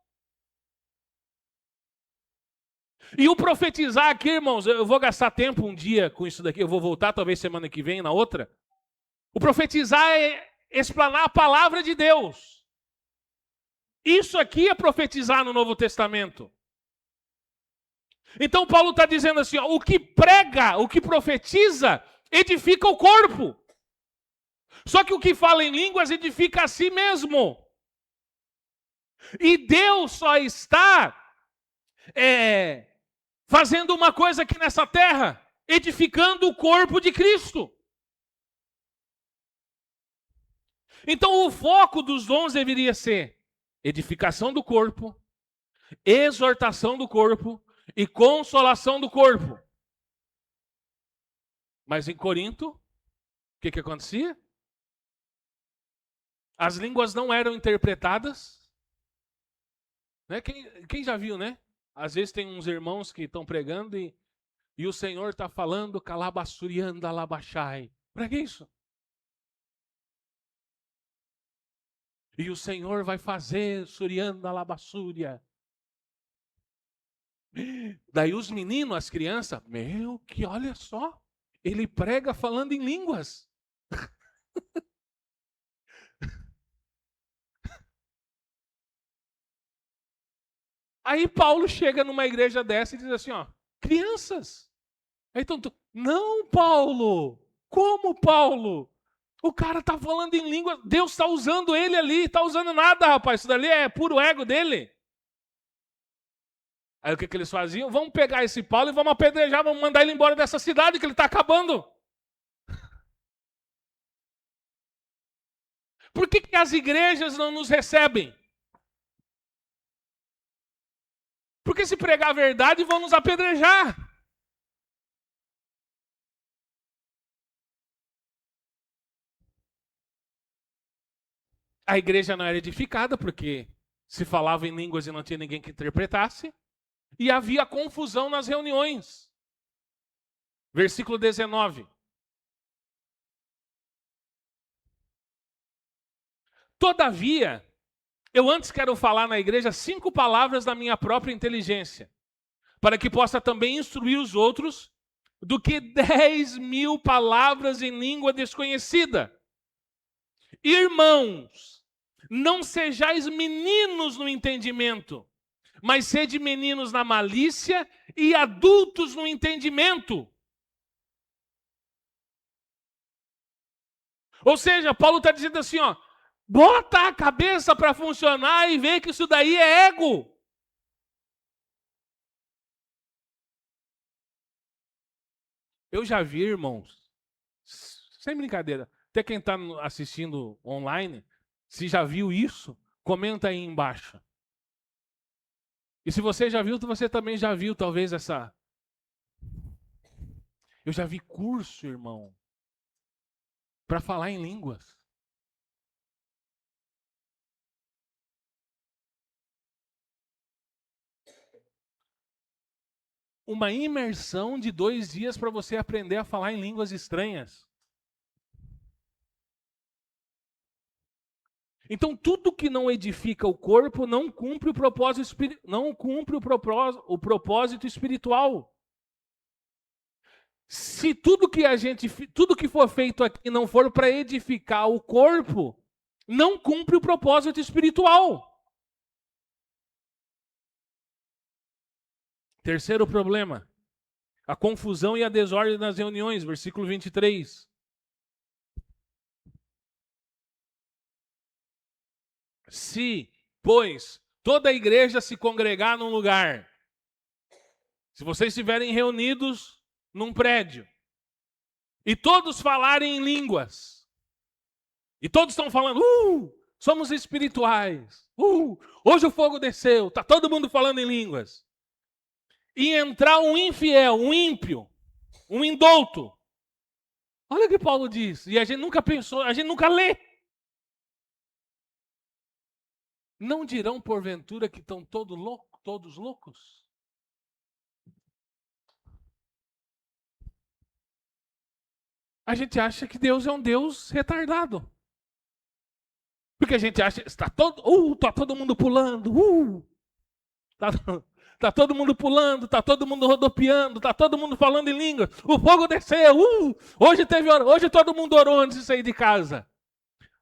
E o profetizar aqui, irmãos, eu vou gastar tempo um dia com isso daqui, eu vou voltar talvez semana que vem, na outra. O profetizar é explanar a palavra de Deus. Isso aqui é profetizar no Novo Testamento. Então Paulo está dizendo assim, ó, o que prega, o que profetiza, edifica o corpo. Só que o que fala em línguas edifica a si mesmo. E Deus só está fazendo uma coisa aqui nessa terra, edificando o corpo de Cristo. Então o foco dos dons deveria ser edificação do corpo, exortação do corpo e consolação do corpo. Mas em Corinto, o que acontecia? As línguas não eram interpretadas. Né? Quem já viu, né? Às vezes tem uns irmãos que estão pregando e o Senhor está falando calabassurianda alabachai. Para que isso? E o Senhor vai fazer surianda alabassúria. Daí os meninos, as crianças, que olha só, ele prega falando em línguas. Aí Paulo chega numa igreja dessa e diz assim, ó, crianças. Aí então, não, Paulo, como Paulo? O cara tá falando em língua, Deus está usando ele ali, tá usando nada, rapaz, isso dali é puro ego dele. Aí o que eles faziam? Vamos pegar esse Paulo e vamos apedrejar, vamos mandar ele embora dessa cidade que ele está acabando. Por que as igrejas não nos recebem? Porque se pregar a verdade, vão nos apedrejar. A igreja não era edificada, porque se falava em línguas e não tinha ninguém que interpretasse. E havia confusão nas reuniões. Versículo 19. Todavia, eu antes quero falar na igreja 5 palavras da minha própria inteligência, para que possa também instruir os outros, do que 10.000 palavras em língua desconhecida. Irmãos, não sejais meninos no entendimento, mas sede meninos na malícia e adultos no entendimento. Ou seja, Paulo está dizendo assim, ó, bota a cabeça para funcionar e vê que isso daí é ego. Eu já vi, irmãos, sem brincadeira, até quem está assistindo online, se já viu isso, comenta aí embaixo. E se você já viu, você também já viu talvez essa... Eu já vi curso, irmão, para falar em línguas. Uma imersão de 2 dias para você aprender a falar em línguas estranhas. Então, tudo que não edifica o corpo não cumpre o propósito, não cumpre o propósito espiritual. Se tudo que for feito aqui não for para edificar o corpo, não cumpre o propósito espiritual. Terceiro problema, a confusão e a desordem nas reuniões, versículo 23. Se, pois, toda a igreja se congregar num lugar, se vocês estiverem reunidos num prédio, e todos falarem em línguas, e todos estão falando, somos espirituais, hoje o fogo desceu, está todo mundo falando em línguas, e entrar um infiel, um ímpio, um indouto, olha o que Paulo diz, e a gente nunca pensou, a gente nunca lê. Não dirão porventura que estão todos loucos? A gente acha que Deus é um Deus retardado. Porque a gente acha que está todo mundo pulando, tá, tá todo mundo pulando, tá todo mundo rodopiando, tá todo mundo falando em língua. O fogo desceu, hoje todo mundo orou antes de sair de casa.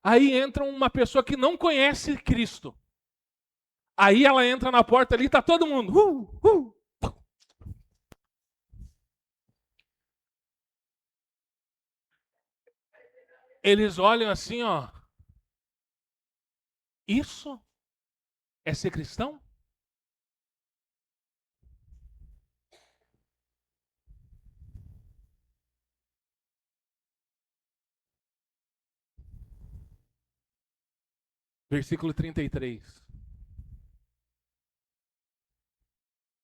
Aí entra uma pessoa que não conhece Cristo. Aí ela entra na porta ali, tá todo mundo, Eles olham assim, ó. Isso é ser cristão? Versículo 33.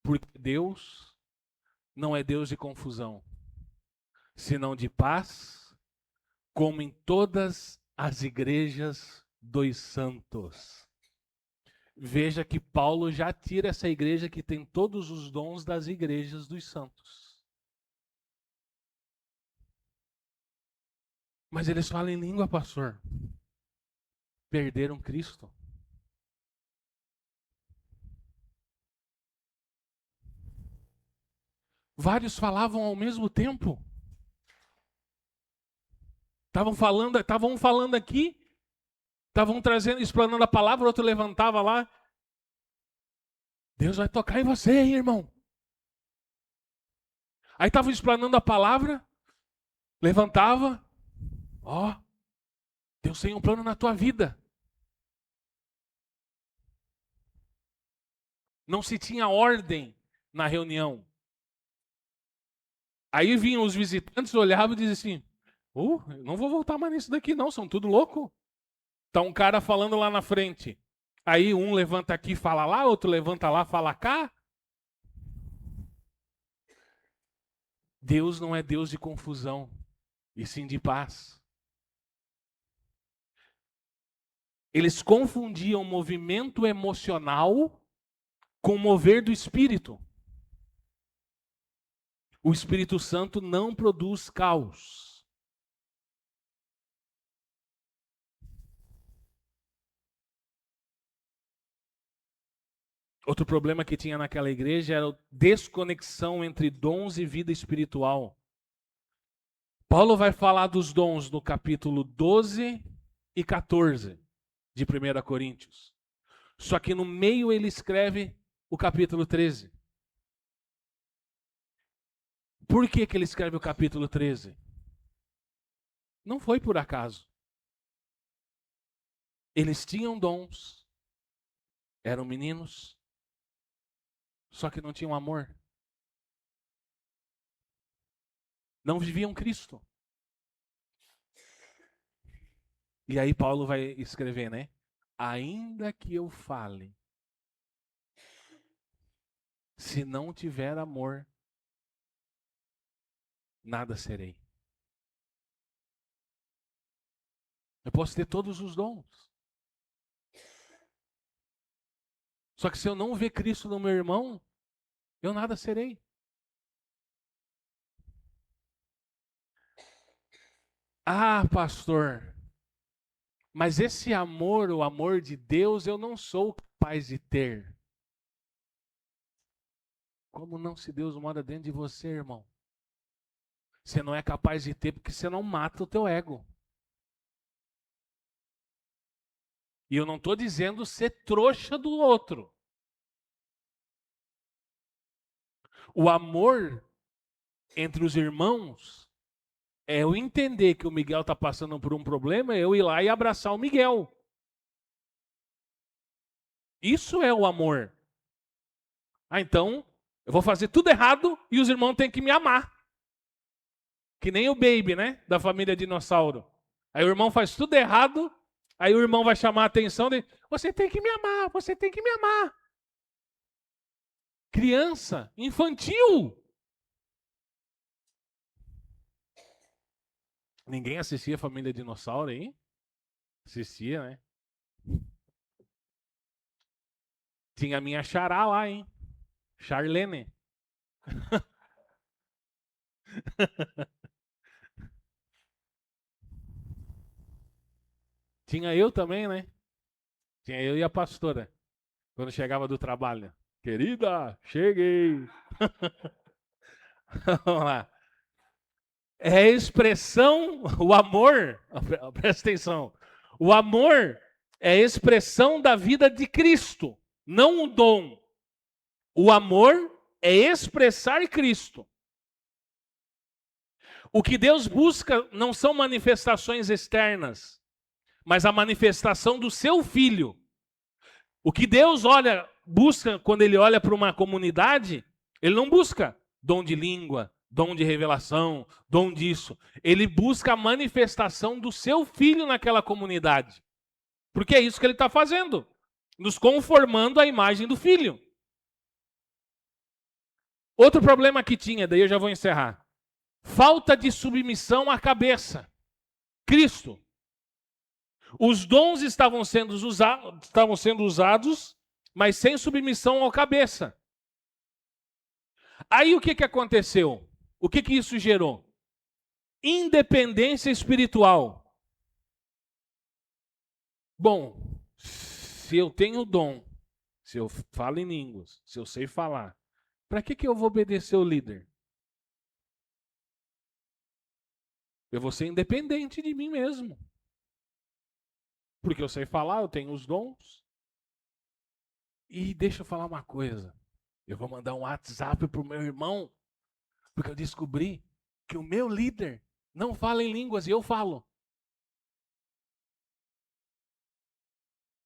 Porque Deus não é Deus de confusão, senão de paz, como em todas as igrejas dos santos. Veja que Paulo já tira essa igreja que tem todos os dons das igrejas dos santos. Mas eles falam em língua, pastor. Perderam Cristo. Vários falavam ao mesmo tempo. Estavam falando aqui, estavam trazendo, explanando a palavra, outro levantava lá. Deus vai tocar em você, hein, irmão. Aí estavam explanando a palavra, levantava. Ó, Deus tem um plano na tua vida. Não se tinha ordem na reunião. Aí vinham os visitantes, olhavam e diziam assim, não vou voltar mais nisso daqui não, são tudo louco. Tá um cara falando lá na frente. Aí um levanta aqui e fala lá, outro levanta lá e fala cá. Deus não é Deus de confusão, e sim de paz. Eles confundiam movimento emocional com o mover do Espírito. O Espírito Santo não produz caos. Outro problema que tinha naquela igreja era a desconexão entre dons e vida espiritual. Paulo vai falar dos dons no capítulo 12 e 14 de 1 Coríntios. Só que no meio ele escreve o capítulo 13. Por que ele escreve o capítulo 13? Não foi por acaso. Eles tinham dons, eram meninos, só que não tinham amor. Não viviam Cristo. E aí Paulo vai escrever, né? Ainda que eu fale, se não tiver amor, nada serei. Eu posso ter todos os dons. Só que se eu não ver Cristo no meu irmão, eu nada serei. Ah, pastor, mas esse amor, o amor de Deus, eu não sou capaz de ter. Como não, se Deus mora dentro de você, irmão? Você não é capaz de ter porque você não mata o teu ego. E eu não estou dizendo ser trouxa do outro. O amor entre os irmãos é eu entender que o Miguel está passando por um problema, eu ir lá e abraçar o Miguel. Isso é o amor. Ah, então, eu vou fazer tudo errado e os irmãos têm que me amar. Que nem o Baby, né? Da família Dinossauro. Aí o irmão faz tudo errado, aí o irmão vai chamar a atenção dele. Você tem que me amar, você tem que me amar. Criança, infantil. Ninguém assistia a família Dinossauro aí? Assistia, né? Tinha a minha xará lá, hein? Charlene. Tinha eu também, né? Tinha eu e a pastora. Quando chegava do trabalho. Querida, cheguei. Vamos lá. É a expressão, o amor, presta atenção. O amor é a expressão da vida de Cristo, não o dom. O amor é expressar Cristo. O que Deus busca não são manifestações externas, mas a manifestação do seu Filho. O que Deus busca quando Ele olha para uma comunidade, Ele não busca dom de língua, dom de revelação, dom disso. Ele busca a manifestação do seu Filho naquela comunidade. Porque é isso que Ele está fazendo, nos conformando à imagem do Filho. Outro problema que tinha, daí eu já vou encerrar. Falta de submissão à cabeça, Cristo. Os dons estavam sendo usados, mas sem submissão à cabeça. Aí o que aconteceu? O que isso gerou? Independência espiritual. Bom, se eu tenho dom, se eu falo em línguas, se eu sei falar, para que eu vou obedecer o líder? Eu vou ser independente de mim mesmo. Porque eu sei falar, eu tenho os dons. E deixa eu falar uma coisa. Eu vou mandar um WhatsApp pro meu irmão, porque eu descobri que o meu líder não fala em línguas e eu falo.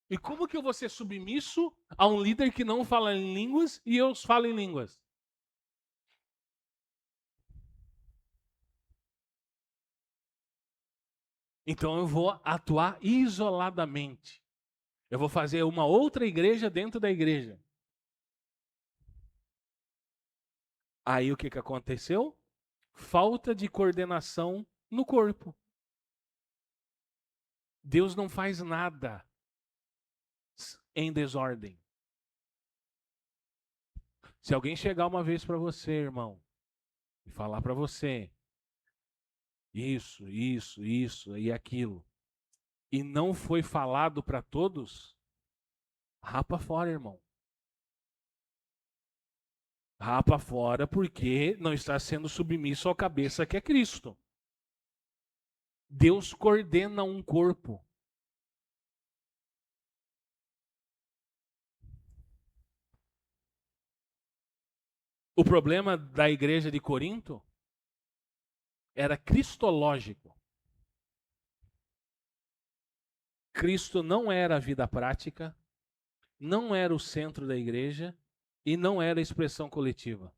E como que eu vou ser submisso a um líder que não fala em línguas e eu falo em línguas? Então eu vou atuar isoladamente. Eu vou fazer uma outra igreja dentro da igreja. Aí o que aconteceu? Falta de coordenação no corpo. Deus não faz nada em desordem. Se alguém chegar uma vez para você, irmão, e falar para você isso e aquilo, e não foi falado para todos, rapa fora, irmão. Rapa fora porque não está sendo submisso à cabeça que é Cristo. Deus coordena um corpo. O problema da igreja de Corinto era cristológico. Cristo não era a vida prática, não era o centro da igreja e não era a expressão coletiva.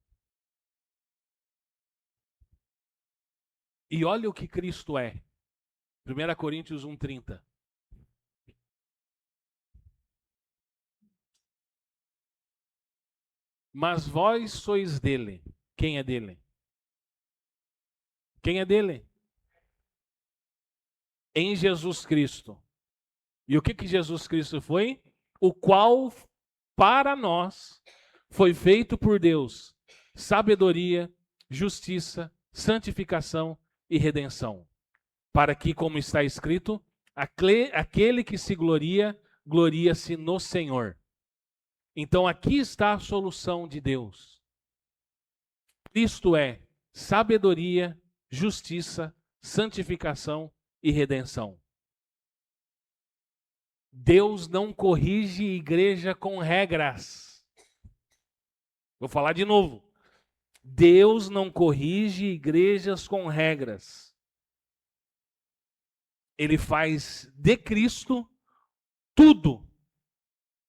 E olha o que Cristo é. 1 Coríntios 1,30. Mas vós sois dele. Quem é dele? Quem é dele? Em Jesus Cristo. E o que Jesus Cristo foi? O qual para nós foi feito por Deus sabedoria, justiça, santificação e redenção. Para que, como está escrito, aquele que se gloria, gloria-se no Senhor. Então aqui está a solução de Deus. Cristo é sabedoria, justiça, santificação e redenção. Deus não corrige igreja com regras. Vou falar de novo. Deus não corrige igrejas com regras. Ele faz de Cristo tudo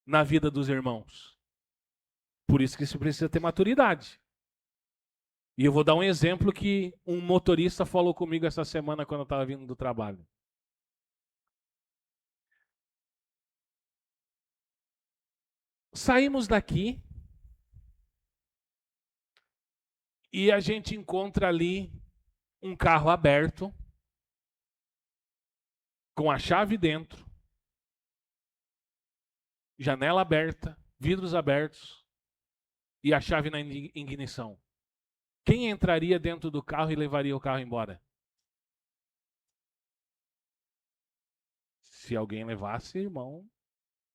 na vida dos irmãos. Por isso que se precisa ter maturidade. E eu vou dar um exemplo que um motorista falou comigo essa semana quando eu estava vindo do trabalho. Saímos daqui e a gente encontra ali um carro aberto, com a chave dentro, janela aberta, vidros abertos e a chave na ignição. Quem entraria dentro do carro e levaria o carro embora? Se alguém levasse, irmão,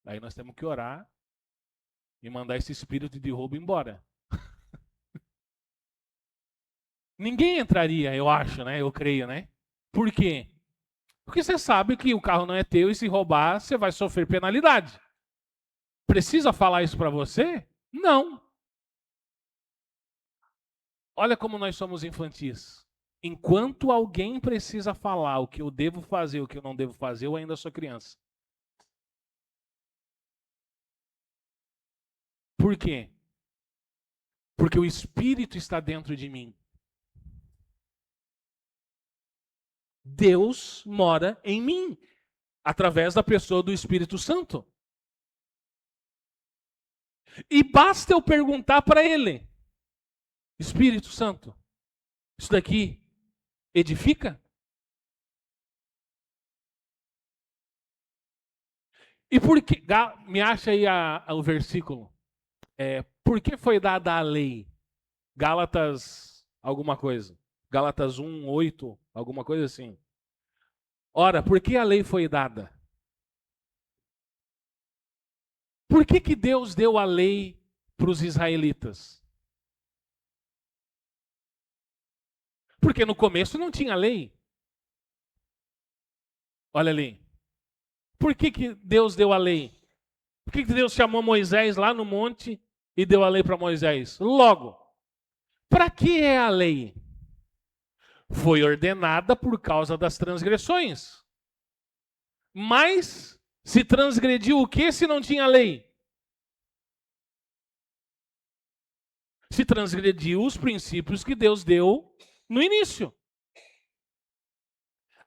aí nós temos que orar e mandar esse espírito de roubo embora. Ninguém entraria, eu acho, né? Eu creio, né? Por quê? Porque você sabe que o carro não é teu e se roubar, você vai sofrer penalidade. Precisa falar isso para você? Não. Olha como nós somos infantis. Enquanto alguém precisa falar o que eu devo fazer, o que eu não devo fazer, eu ainda sou criança. Por quê? Porque o Espírito está dentro de mim. Deus mora em mim, através da pessoa do Espírito Santo. E basta eu perguntar para ele: Espírito Santo, isso daqui edifica? E por que, me acha aí o versículo, por que foi dada a lei? Gálatas alguma coisa. Gálatas 1:8, alguma coisa assim. Ora, por que a lei foi dada? Por que Deus deu a lei para os israelitas? Porque no começo não tinha lei. Olha ali. Por que Deus deu a lei? Por que Deus chamou Moisés lá no monte e deu a lei para Moisés? Logo, para que é a lei? Foi ordenada por causa das transgressões. Mas se transgrediu o que se não tinha lei? Se transgrediu os princípios que Deus deu no início.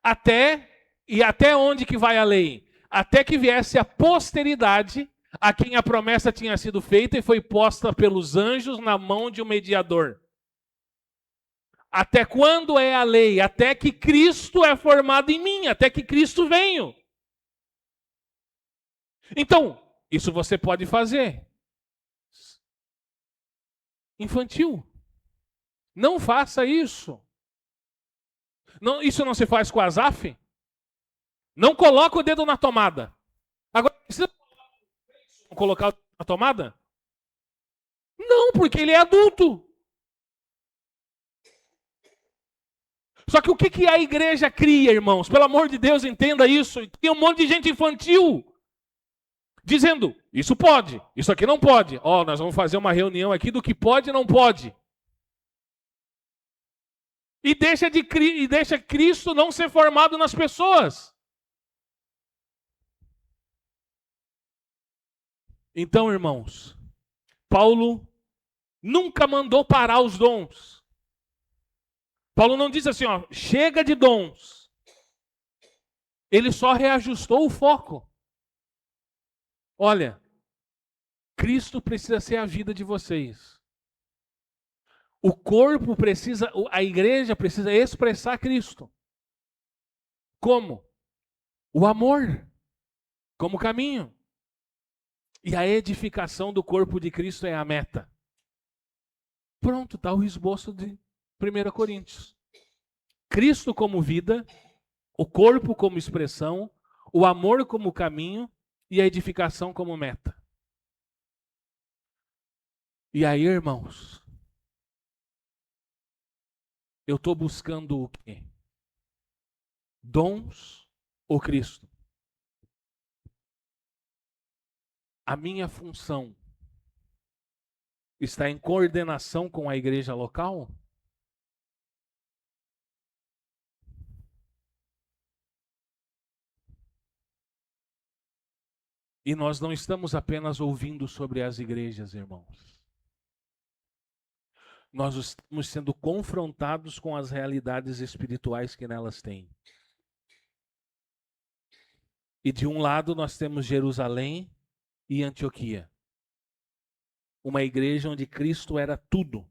Até onde que vai a lei? Até que viesse a posteridade a quem a promessa tinha sido feita e foi posta pelos anjos na mão de um mediador. Até quando é a lei? Até que Cristo é formado em mim, até que Cristo venha. Então, isso você pode fazer. Infantil. Não faça isso. Não, isso não se faz com Asaf? Não coloca o dedo na tomada. Agora, precisa colocar o dedo na tomada? Não, porque ele é adulto. Só que o que a igreja cria, irmãos? Pelo amor de Deus, entenda isso. Tem um monte de gente infantil dizendo, isso pode, isso aqui não pode. Ó, nós vamos fazer uma reunião aqui do que pode e não pode. E deixa Cristo não ser formado nas pessoas. Então, irmãos, Paulo nunca mandou parar os dons. Paulo não disse assim, ó, chega de dons. Ele só reajustou o foco. Olha, Cristo precisa ser a vida de vocês. O corpo precisa, a igreja precisa expressar Cristo. Como? O amor, como caminho. E a edificação do corpo de Cristo é a meta. Pronto, está o esboço de 1 Coríntios. Cristo como vida, o corpo como expressão, o amor como caminho e a edificação como meta. E aí, irmãos, eu estou buscando o quê? Dons ou Cristo? A minha função está em coordenação com a igreja local? E nós não estamos apenas ouvindo sobre as igrejas, irmãos. Nós estamos sendo confrontados com as realidades espirituais que nelas têm. E de um lado nós temos Jerusalém e Antioquia. Uma igreja onde Cristo era tudo.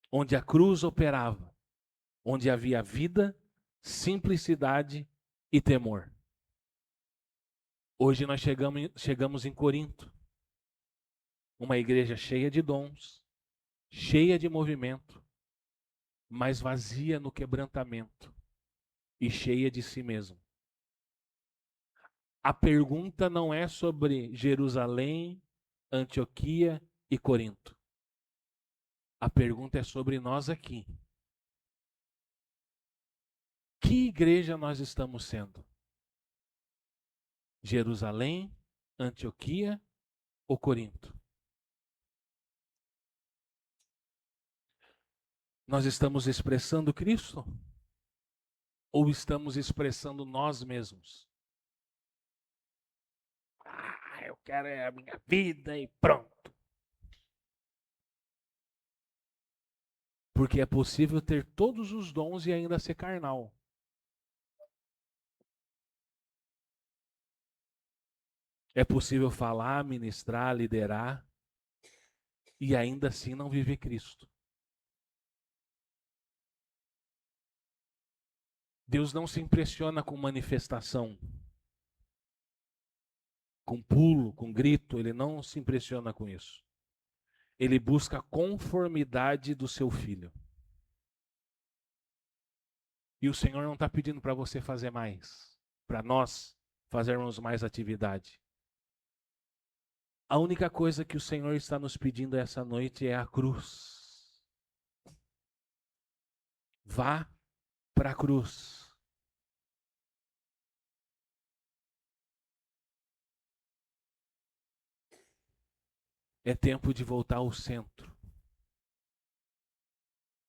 Onde a cruz operava. Onde havia vida, simplicidade e temor. Hoje nós chegamos em Corinto. Uma igreja cheia de dons, cheia de movimento, mas vazia no quebrantamento e cheia de si mesmo. A pergunta não é sobre Jerusalém, Antioquia e Corinto. A pergunta é sobre nós aqui. Que igreja nós estamos sendo? Jerusalém, Antioquia ou Corinto? Nós estamos expressando Cristo? Ou estamos expressando nós mesmos? Eu quero a minha vida e pronto. Porque é possível ter todos os dons e ainda ser carnal. É possível falar, ministrar, liderar e ainda assim não viver Cristo. Deus não se impressiona com manifestação, com pulo, com grito, ele não se impressiona com isso. Ele busca a conformidade do seu filho. E o Senhor não está pedindo para você fazer mais, para nós fazermos mais atividade. A única coisa que o Senhor está nos pedindo essa noite é a cruz. Vá para a cruz. É tempo de voltar ao centro.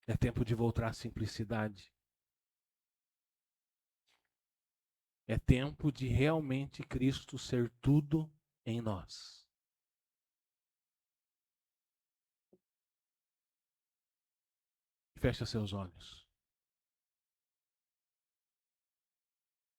É tempo de voltar à simplicidade. É tempo de realmente Cristo ser tudo em nós. Feche seus olhos.